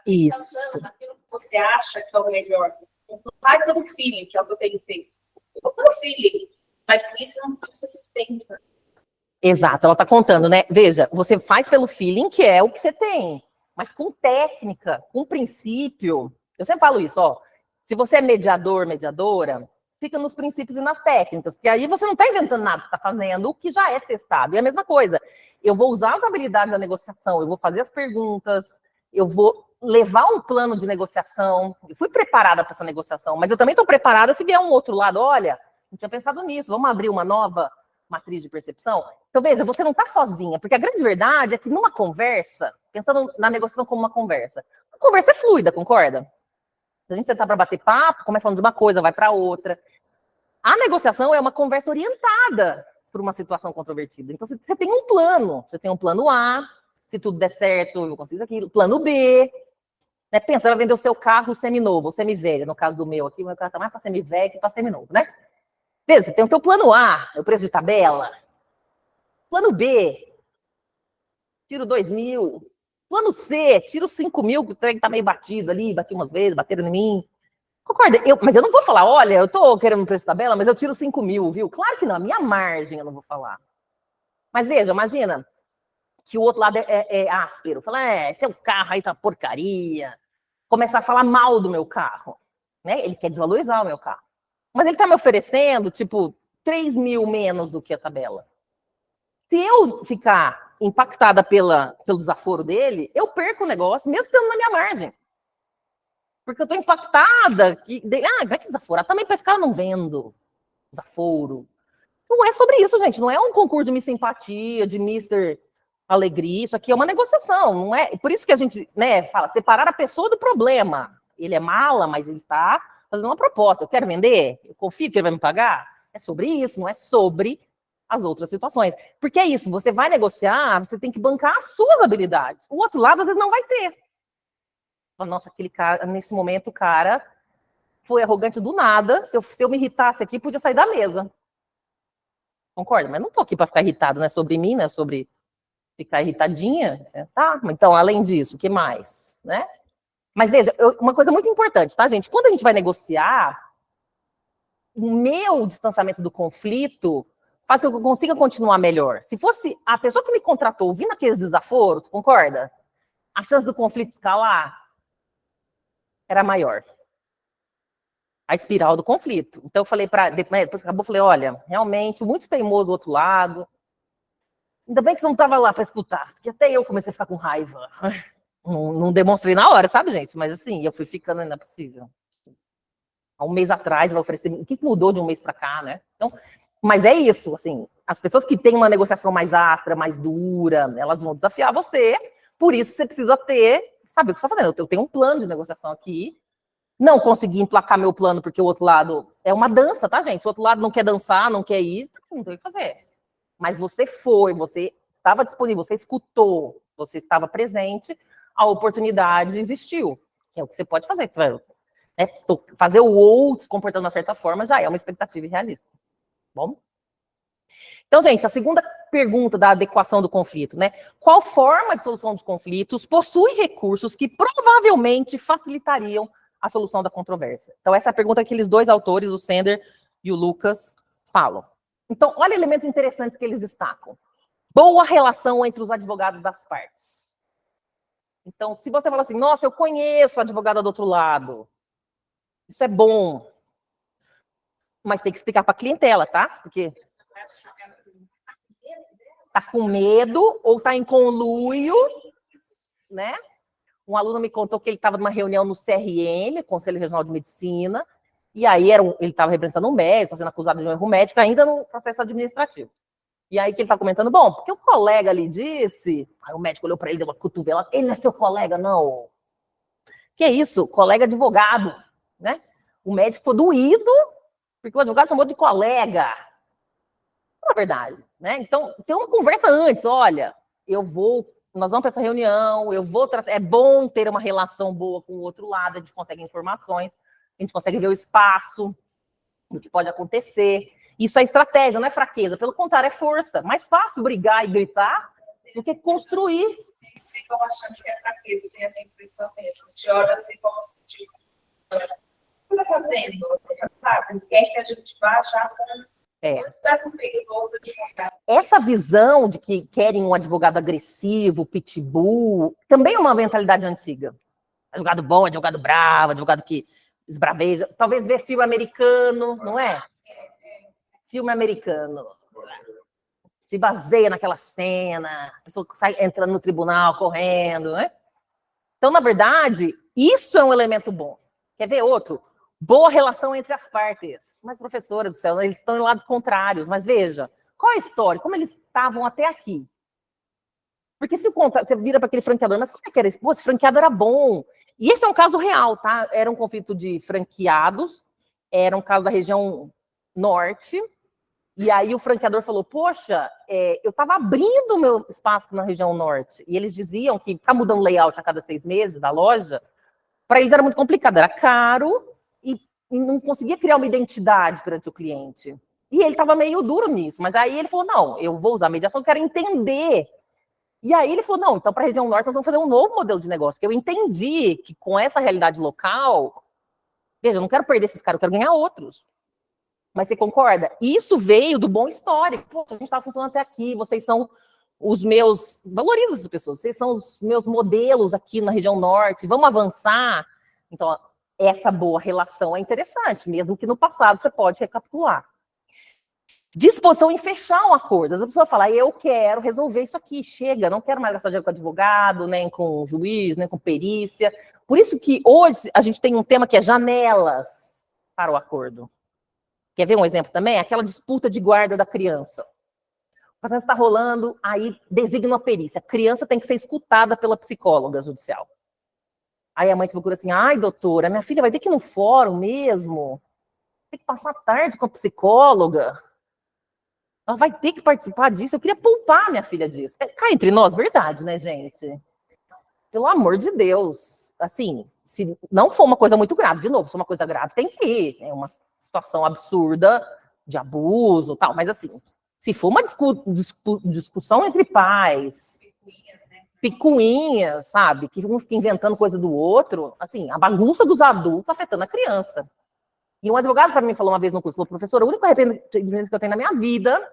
isso. Naquilo que você acha que é o melhor. Não vai pelo feeling, que é o que eu tenho feito. Não pelo feeling, mas isso não se sustenta. Exato, ela está contando, né? Veja, você faz pelo feeling, que é o que você tem, mas com técnica, com princípio. Eu sempre falo isso, ó. Se você é mediador, mediadora, fica nos princípios e nas técnicas, porque aí você não está inventando nada, você está fazendo o que já é testado. E a mesma coisa, eu vou usar as habilidades da negociação, eu vou fazer as perguntas, eu vou levar um plano de negociação. Eu fui preparada para essa negociação, mas eu também estou preparada se vier um outro lado. Olha, não tinha pensado nisso, vamos abrir uma nova matriz de percepção? Então, veja, você não está sozinha, porque a grande verdade é que numa conversa, pensando na negociação como uma conversa é fluida, concorda? Se a gente sentar para bater papo, começa falando de uma coisa, vai para outra. A negociação é uma conversa orientada por uma situação controvertida. Então, você tem um plano. Você tem um plano A, se tudo der certo, eu consigo aquilo. Plano B, né? Pensa, você vai vender o seu carro seminovo, ou semivelho. No caso do meu aqui, o meu carro está mais para semivelho que para seminovo, né? Beleza, você tem o teu plano A, é o preço de tabela. Plano B, tiro 2.000. Plano C, tiro 5.000, que o trem tá meio batido ali, bati umas vezes, bateram em mim. Concorda? Mas eu não vou falar, olha, eu tô querendo um preço de tabela, mas eu tiro 5.000, viu? Claro que não, a minha margem eu não vou falar. Mas veja, imagina que o outro lado é áspero. Fala, seu carro aí tá porcaria. Começar a falar mal do meu carro. Né? Ele quer desvalorizar o meu carro. Mas ele tá me oferecendo, tipo, 3.000 menos do que a tabela. Se eu ficar impactada pelo desaforo dele, eu perco o negócio, mesmo estando na minha margem. Porque eu estou impactada. Como é que desaforar? Também para esse cara não vendo desaforo. Não é sobre isso, gente. Não é um concurso de Miss Simpatia, de Mr. Alegria. Isso aqui é uma negociação. Não é? Por isso que a gente, né, fala, separar a pessoa do problema. Ele é mala, mas ele está fazendo uma proposta. Eu quero vender? Eu confio que ele vai me pagar? É sobre isso, não é sobre as outras situações. Porque é isso, você vai negociar, você tem que bancar as suas habilidades. O outro lado, às vezes, não vai ter. Nossa, aquele cara, nesse momento, o cara foi arrogante do nada. Se eu me irritasse aqui, podia sair da mesa. Concorda? Mas não tô aqui para ficar irritado, não é sobre mim, não é sobre ficar irritadinha. Tá? Então, além disso, o que mais? Né? Mas veja, uma coisa muito importante, tá, gente? Quando a gente vai negociar, o meu distanciamento do conflito faz com que eu consiga continuar melhor. Se fosse a pessoa que me contratou ouvindo aqueles desaforos, concorda? A chance do conflito escalar era maior. A espiral do conflito. Então eu falei depois que acabou, eu falei, olha, realmente, muito teimoso do outro lado. Ainda bem que você não estava lá para escutar, porque até eu comecei a ficar com raiva. Não demonstrei na hora, sabe, gente? Mas assim, eu fui ficando, ainda possível. Há um mês atrás, vai oferecer. O que mudou de um mês para cá, né? Então, mas é isso, assim, as pessoas que têm uma negociação mais áspera, mais dura, elas vão desafiar você, por isso você precisa saber o que você está fazendo. Eu tenho um plano de negociação aqui, não consegui emplacar meu plano porque o outro lado é uma dança, tá, gente? Se o outro lado não quer dançar, não quer ir, não tem o que fazer. Mas você estava disponível, você escutou, você estava presente, a oportunidade existiu. Que é o que você pode fazer. Né? Fazer o outro se comportando de uma certa forma já é uma expectativa irrealista. Bom? Então, gente, a segunda pergunta da adequação do conflito, né? Qual forma de solução de conflitos possui recursos que provavelmente facilitariam a solução da controvérsia? Então, essa é a pergunta que aqueles dois autores, o Sender e o Lucas, falam. Então, olha elementos interessantes que eles destacam. Boa relação entre os advogados das partes. Então, se você fala assim, nossa, eu conheço a advogada do outro lado, isso é bom, mas tem que explicar para a clientela, tá? Porque tá com medo ou tá em conluio, né? Um aluno me contou que ele estava numa reunião no CRM, Conselho Regional de Medicina, e aí ele estava representando um médico, sendo acusado de um erro médico, ainda no processo administrativo. E aí que ele está comentando, bom, porque o colega ali disse, aí o médico olhou para ele, deu uma cotovela, ele não é seu colega, não. Que é isso? Colega advogado, né? O médico ficou doído, porque o advogado chamou de colega. Não é verdade, né? Então, tem uma conversa antes, olha, nós vamos para essa reunião, é bom ter uma relação boa com o outro lado, a gente consegue informações, a gente consegue ver o espaço, o que pode acontecer. Isso é estratégia, não é fraqueza, pelo contrário, é força. Mais fácil brigar e gritar do que construir. Eles ficam achando que é fraqueza, tem essa impressão mesmo. Te olha assim como se tipo, o que está fazendo? Sabe? Quer que a gente vá achar essa visão de que querem um advogado agressivo, pitbull, também é uma mentalidade antiga. Advogado bom, advogado bravo, advogado que esbraveja. Talvez ver filme americano, não é? Filme americano. Se baseia naquela cena, a pessoa sai entrando no tribunal, correndo, né? Então, na verdade, isso é um elemento bom. Quer ver outro? Boa relação entre as partes. Mas, professora do céu, eles estão em lados contrários. Mas veja, qual é a história? Como eles estavam até aqui? Porque se você vira para aquele franqueador, mas como é que era isso? Pô, esse franqueado era bom. E esse é um caso real, tá? Era um conflito de franqueados, era um caso da região norte, e aí o franqueador falou, poxa, eu estava abrindo o meu espaço na região norte, e eles diziam que ficar mudando layout a cada 6 meses da loja, para eles era muito complicado, era caro, e não conseguia criar uma identidade perante o cliente. E ele estava meio duro nisso, mas aí ele falou, não, eu vou usar a mediação, eu quero entender. E aí ele falou, não, então para a região norte nós vamos fazer um novo modelo de negócio, porque eu entendi que com essa realidade local, veja, eu não quero perder esses caras, eu quero ganhar outros. Mas você concorda? Isso veio do bom histórico. Pô, a gente estava funcionando até aqui, vocês são os meus... Valoriza essas pessoas, vocês são os meus modelos aqui na região norte, vamos avançar. Então, essa boa relação é interessante, mesmo que no passado você pode recapitular. Disposição em fechar um acordo. As pessoas falam, eu quero resolver isso aqui, chega, não quero mais gastar dinheiro com advogado, nem com juiz, nem com perícia. Por isso que hoje a gente tem um tema que é janelas para o acordo. Quer ver um exemplo também? Aquela disputa de guarda da criança. O processo está rolando, aí designa uma perícia. A criança tem que ser escutada pela psicóloga judicial. Aí a mãe te procura assim, ai, doutora, minha filha vai ter que ir no fórum mesmo? Tem que passar a tarde com a psicóloga? Ela vai ter que participar disso. Eu queria poupar minha filha disso. Cá entre nós, verdade, né, gente? Pelo amor de Deus. Assim, se não for uma coisa muito grave, de novo, se for uma coisa grave, tem que ir. É uma situação absurda de abuso e tal. Mas, assim, se for uma discussão entre pais, picuinhas, sabe? Que um fica inventando coisa do outro, assim, a bagunça dos adultos afetando a criança. E um advogado para mim falou uma vez no curso, falou, professora, o único arrependimento que eu tenho na minha vida,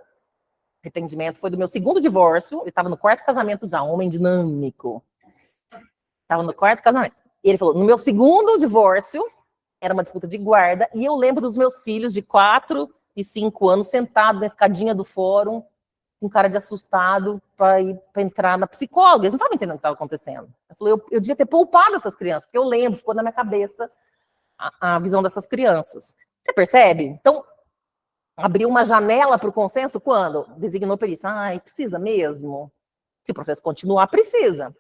arrependimento, foi do meu segundo divórcio, ele estava no 4º casamento já, um homem dinâmico. Estava no 4º casamento. E ele falou, no meu segundo divórcio, era uma disputa de guarda, e eu lembro dos meus filhos de 4 e 5 anos sentados na escadinha do fórum, com cara de assustado, para entrar na psicóloga. Eles não estavam entendendo o que estava acontecendo. Eu falei, eu devia ter poupado essas crianças, porque eu lembro, ficou na minha cabeça a visão dessas crianças. Você percebe? Então, abriu uma janela para o consenso quando designou perícia. Ai, precisa mesmo? Se o processo continuar, precisa.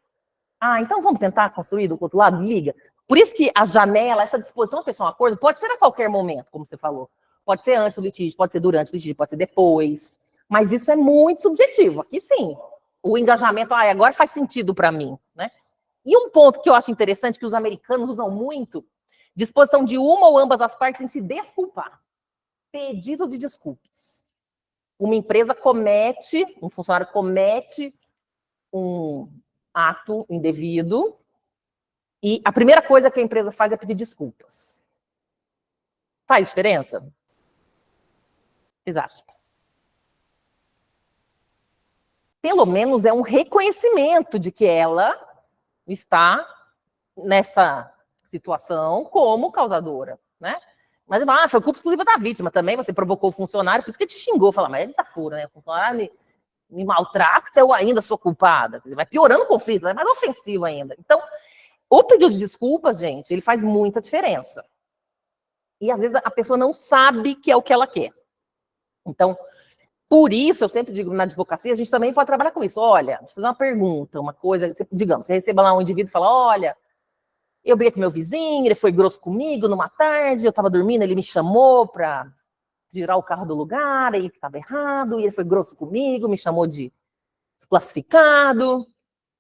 Ah, então vamos tentar construir do outro lado? Liga. Por isso que a janela, essa disposição a fechar um acordo, pode ser a qualquer momento, como você falou. Pode ser antes do litígio, pode ser durante o litígio, pode ser depois. Mas isso é muito subjetivo. Aqui sim. O engajamento, agora faz sentido para mim, né? E um ponto que eu acho interessante, que os americanos usam muito, disposição de uma ou ambas as partes em se desculpar. Pedido de desculpas. Uma empresa comete, um funcionário comete um ato indevido e a primeira coisa que a empresa faz é pedir desculpas. Faz diferença? Vocês acham? Pelo menos é um reconhecimento de que ela está nessa situação como causadora, né? Mas foi culpa exclusiva da vítima também, você provocou o funcionário, por isso que te xingou, fala, mas é desaforo, né? O funcionário me maltrata, eu ainda sou culpada. Vai piorando o conflito, é mais ofensivo ainda. Então, o pedido de desculpas, gente, ele faz muita diferença. E às vezes a pessoa não sabe que é o que ela quer. Então, por isso, eu sempre digo, na advocacia, a gente também pode trabalhar com isso. Olha, deixa eu fazer uma pergunta, uma coisa, digamos, você receba lá um indivíduo e fala, olha, eu briguei com meu vizinho, ele foi grosso comigo numa tarde, eu estava dormindo, ele me chamou para tirar o carro do lugar, aí estava errado, e ele foi grosso comigo, me chamou de desclassificado,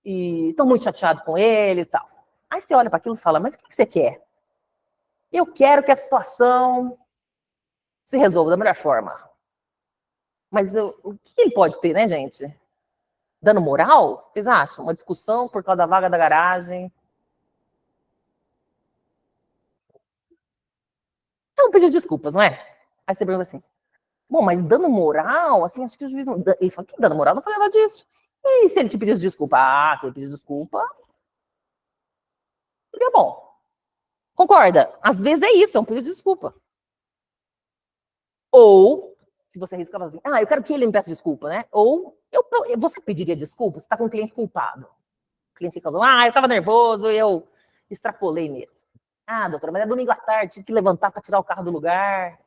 e estou muito chateado com ele e tal. Aí você olha para aquilo e fala, mas o que você quer? Eu quero que a situação se resolva da melhor forma. Mas o que ele pode ter, né, gente? Dano moral? Vocês acham? Uma discussão por causa da vaga da garagem? É um pedido de desculpas, não é? Aí você pergunta assim, bom, mas dano moral? Assim, acho que o juiz não... Ele fala, que dano moral? Não falei nada disso. E se ele te pedisse desculpa? Ah, se ele pedisse desculpa, seria bom. Concorda? Às vezes é isso, é um pedido de desculpa. Ou, se você arrisca assim, eu quero que ele me peça desculpa, né? Ou, você pediria desculpa? Você está com um cliente culpado. cliente causou, eu estava nervoso, eu extrapolei mesmo. Doutora, mas é domingo à tarde, tive que levantar para tirar o carro do lugar.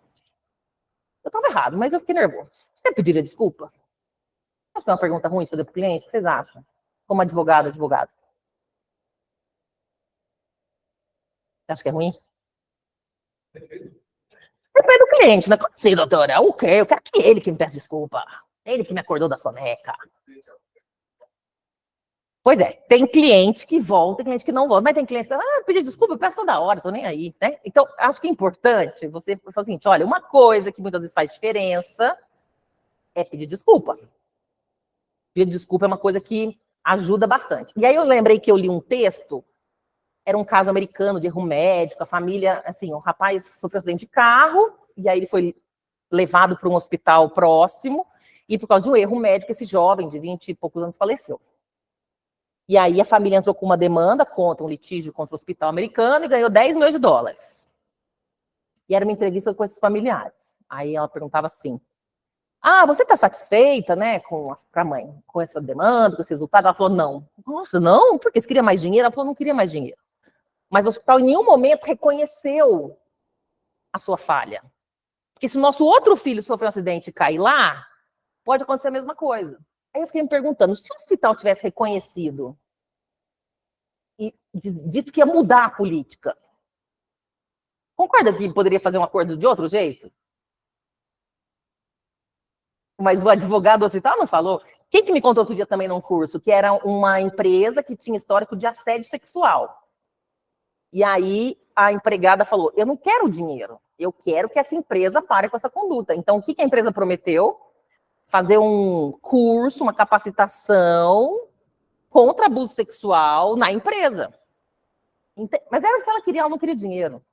Eu estava errado, mas eu fiquei nervoso. Você pediria desculpa? Acho que é uma pergunta ruim de fazer para o cliente, o que vocês acham? Como advogado. Você acha que é ruim? Depende do cliente, né? Como assim, doutora? O quê? Eu quero que ele que me peça desculpa. Ele que me acordou da soneca. Pois é, tem cliente que volta, tem cliente que não volta, mas tem cliente que pedir desculpa, eu peço toda hora, tô nem aí, né? Então, acho que é importante você falar assim, olha, uma coisa que muitas vezes faz diferença é pedir desculpa. Pedir desculpa é uma coisa que ajuda bastante. E aí eu lembrei que eu li um texto, era um caso americano de erro médico, a família, assim, o rapaz sofreu um acidente de carro, e aí ele foi levado para um hospital próximo, e por causa de um erro médico, esse jovem de 20 e poucos anos faleceu. E aí a família entrou com uma demanda contra um litígio contra o hospital americano e ganhou $10 milhões. E era uma entrevista com esses familiares. Aí ela perguntava assim, você está satisfeita, né, com a mãe, com essa demanda, com esse resultado? Ela falou, não. Nossa, não? Porque você queria mais dinheiro? Ela falou, não queria mais dinheiro. Mas o hospital em nenhum momento reconheceu a sua falha. Porque se o nosso outro filho sofrer um acidente e cair lá, pode acontecer a mesma coisa. Aí eu fiquei me perguntando, se o hospital tivesse reconhecido e dito que ia mudar a política, concorda que poderia fazer um acordo de outro jeito? Mas o advogado do hospital não falou. Quem que me contou outro dia também num curso? Que era uma empresa que tinha histórico de assédio sexual. E aí a empregada falou, eu não quero dinheiro, eu quero que essa empresa pare com essa conduta. Então, o que a empresa prometeu? Fazer um curso, uma capacitação contra abuso sexual na empresa. Mas era o que ela queria, ela não queria dinheiro.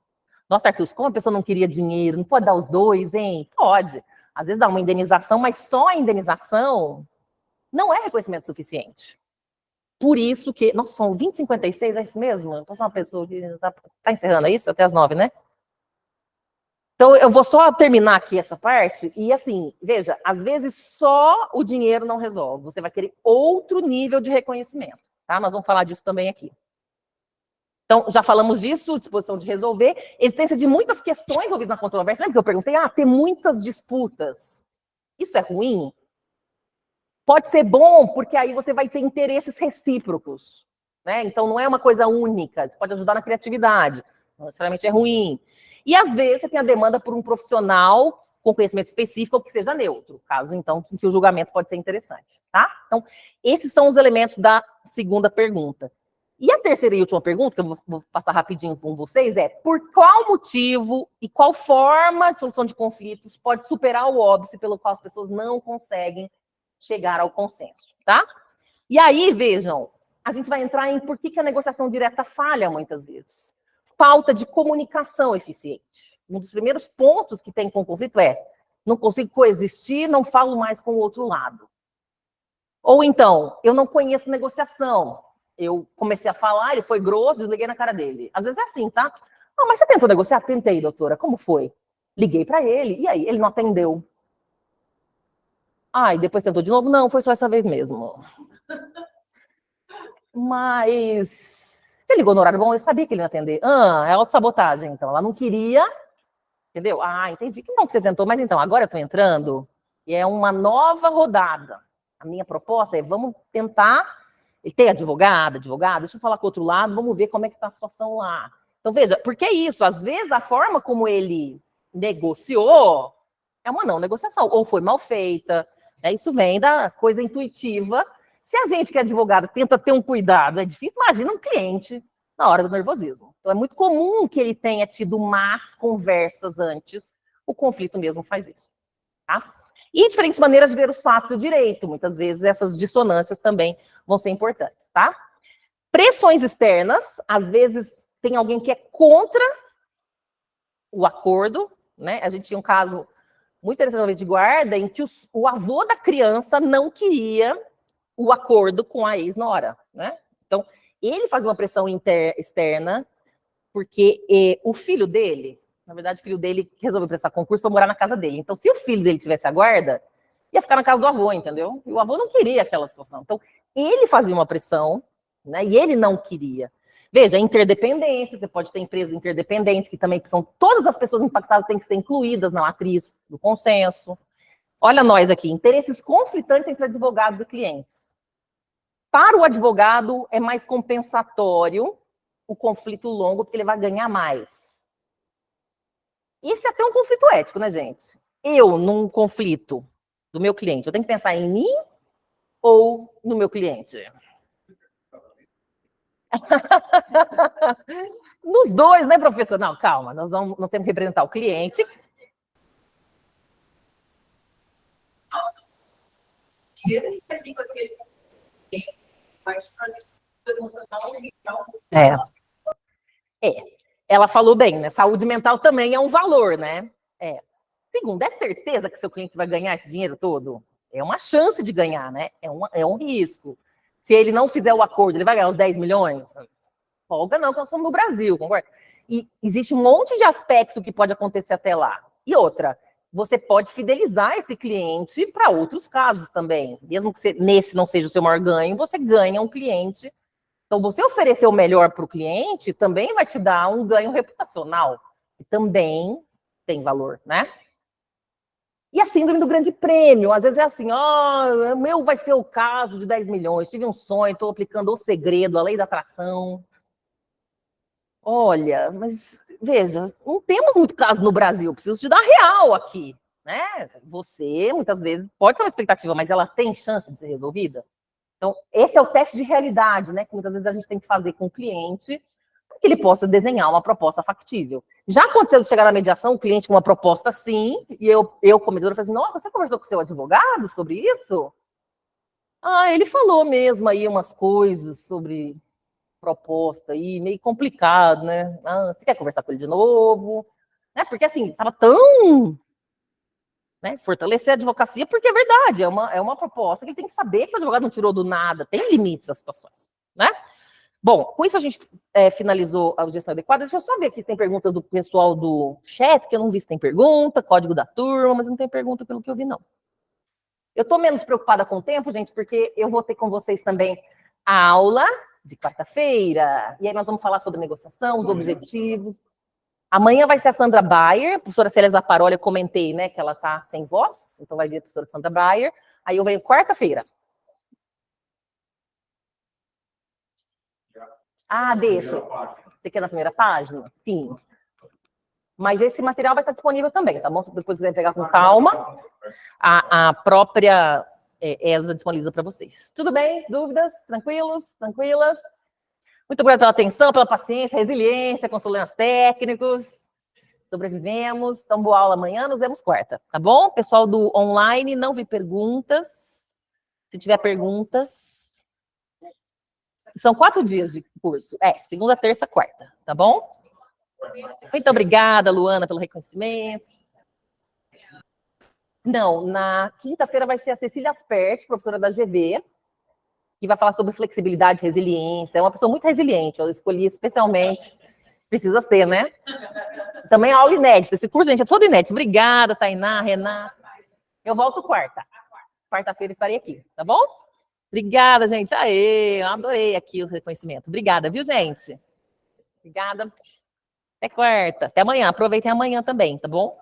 Nossa, Arthur, como a pessoa não queria dinheiro, não pode dar os dois, hein? Pode. Às vezes dá uma indenização, mas só a indenização não é reconhecimento suficiente. Por isso que... Nossa, são 20h56, é isso mesmo? Eu sou uma pessoa que tá encerrando, é isso? Até as 9, né? Então, eu vou só terminar aqui essa parte, e assim, veja, às vezes só o dinheiro não resolve, você vai querer outro nível de reconhecimento, tá? Nós vamos falar disso também aqui. Então, já falamos disso, disposição de resolver, existência de muitas questões envolvidas na controvérsia. Lembra que eu perguntei? Ter muitas disputas. Isso é ruim? Pode ser bom, porque aí você vai ter interesses recíprocos, né? Então, não é uma coisa única, isso pode ajudar na criatividade, não necessariamente é ruim. E, às vezes, você tem a demanda por um profissional com conhecimento específico ou que seja neutro, caso, então, que o julgamento pode ser interessante, tá? Então, esses são os elementos da segunda pergunta. E a terceira e última pergunta, que eu vou passar rapidinho com vocês, é por qual motivo e qual forma de solução de conflitos pode superar o óbice pelo qual as pessoas não conseguem chegar ao consenso, tá? E aí, vejam, a gente vai entrar em por que a negociação direta falha muitas vezes. Falta de comunicação eficiente. Um dos primeiros pontos que tem com o conflito é não consigo coexistir, não falo mais com o outro lado. Ou então, eu não conheço negociação. Eu comecei a falar, ele foi grosso, desliguei na cara dele. Às vezes é assim, tá? Mas você tentou negociar? Tentei, doutora. Como foi? Liguei para ele. E aí? Ele não atendeu. E depois tentou de novo? Não, foi só essa vez mesmo. Mas... Você ligou no horário bom? Eu sabia que ele ia atender. É autossabotagem, então. Ela não queria, entendeu? Entendi. Que bom que você tentou, mas então, agora eu tô entrando e é uma nova rodada. A minha proposta é, vamos tentar... Ele tem advogado, deixa eu falar com o outro lado, vamos ver como é que tá a situação lá. Então, veja, porque é isso, às vezes a forma como ele negociou é uma não negociação, ou foi mal feita, né? Isso vem da coisa intuitiva. Se a gente que é advogado tenta ter um cuidado, é difícil, imagina um cliente na hora do nervosismo. Então, é muito comum que ele tenha tido más conversas antes, o conflito mesmo faz isso, tá? E diferentes maneiras de ver os fatos e o direito. Muitas vezes essas dissonâncias também vão ser importantes, tá? Pressões externas, às vezes tem alguém que é contra o acordo, né? A gente tinha um caso muito interessante de guarda em que o avô da criança não queria o acordo com a ex-nora, né? Então, ele faz uma pressão externa porque o filho dele... Na verdade, o filho dele resolveu prestar concurso para morar na casa dele. Então, se o filho dele tivesse a guarda, ia ficar na casa do avô, entendeu? E o avô não queria aquela situação. Então, ele fazia uma pressão né? E ele não queria. Veja, interdependência, você pode ter empresas interdependentes que também são, todas as pessoas impactadas têm que ser incluídas na matriz do consenso. Olha nós aqui, interesses conflitantes entre advogados e clientes. Para o advogado é mais compensatório o conflito longo, porque ele vai ganhar mais. Esse é até um conflito ético, né, gente? Eu, num conflito do meu cliente, eu tenho que pensar em mim ou no meu cliente? Nos dois, né, professor? Não, calma, nós temos que representar o cliente. Ela falou bem, né? Saúde mental também é um valor, né? Segundo, é certeza que seu cliente vai ganhar esse dinheiro todo? É uma chance de ganhar, né? É um risco. Se ele não fizer o acordo, ele vai ganhar os 10 milhões? Folga não, que nós somos no Brasil, concorda? E existe um monte de aspecto que pode acontecer até lá. E outra, você pode fidelizar esse cliente para outros casos também. Mesmo que nesse não seja o seu maior ganho, você ganha um cliente. Então, você oferecer o melhor para o cliente também vai te dar um ganho reputacional, que também tem valor, né? E a síndrome do grande prêmio, às vezes é assim, o meu vai ser o caso de 10 milhões, tive um sonho, estou aplicando o segredo, a lei da atração. Olha, mas veja, não temos muito caso no Brasil, preciso te dar real aqui, né? Você, muitas vezes, pode ter uma expectativa, mas ela tem chance de ser resolvida? Então, esse é o teste de realidade, né? Que muitas vezes a gente tem que fazer com o cliente, para que ele possa desenhar uma proposta factível. Já aconteceu de chegar na mediação, o cliente com uma proposta assim, e eu como mediadora, falei assim, nossa, você conversou com o seu advogado sobre isso? Ele falou mesmo aí umas coisas sobre proposta aí, meio complicado, né? Você quer conversar com ele de novo? Né? Porque assim, estava tão... Né, fortalecer a advocacia, porque é verdade, é uma proposta que ele tem que saber que o advogado não tirou do nada, tem limites às situações, né? Bom, com isso a gente finalizou a gestão adequada. Deixa eu só ver aqui se tem perguntas do pessoal do chat, que eu não vi se tem pergunta, código da turma, mas não tem pergunta pelo que eu vi, não. Eu estou menos preocupada com o tempo, gente, porque eu vou ter com vocês também a aula de quarta-feira, e aí nós vamos falar sobre negociação, os objetivos. Amanhã vai ser a Sandra Bayer, a professora Célia Zaparoli, eu comentei, né, que ela está sem voz, então vai vir a professora Sandra Bayer. Aí eu venho quarta-feira. Deixa. Você quer na primeira página? Sim. Mas esse material vai estar disponível também, tá bom? Depois você vai pegar com calma. A própria ESA disponibiliza para vocês. Tudo bem? Dúvidas? Tranquilos? Tranquilas? Muito obrigada pela atenção, pela paciência, resiliência, com os problemas técnicos. Sobrevivemos. Então, boa aula amanhã, nos vemos quarta, tá bom? Pessoal do online, não vi perguntas. Se tiver perguntas... São 4 dias de curso. Segunda, terça, quarta, tá bom? Muito obrigada, Luana, pelo reconhecimento. Não, na quinta-feira vai ser a Cecília Aspert, professora da GV, que vai falar sobre flexibilidade e resiliência. É uma pessoa muito resiliente, eu escolhi especialmente. Precisa ser, né? Também é aula inédita. Esse curso, gente, é todo inédito. Obrigada, Tainá, Renata. Eu volto quarta. Quarta-feira estarei aqui, tá bom? Obrigada, gente. Eu adorei aqui o reconhecimento. Obrigada, viu, gente? Obrigada. Até quarta. Até amanhã. Aproveitem amanhã também, tá bom?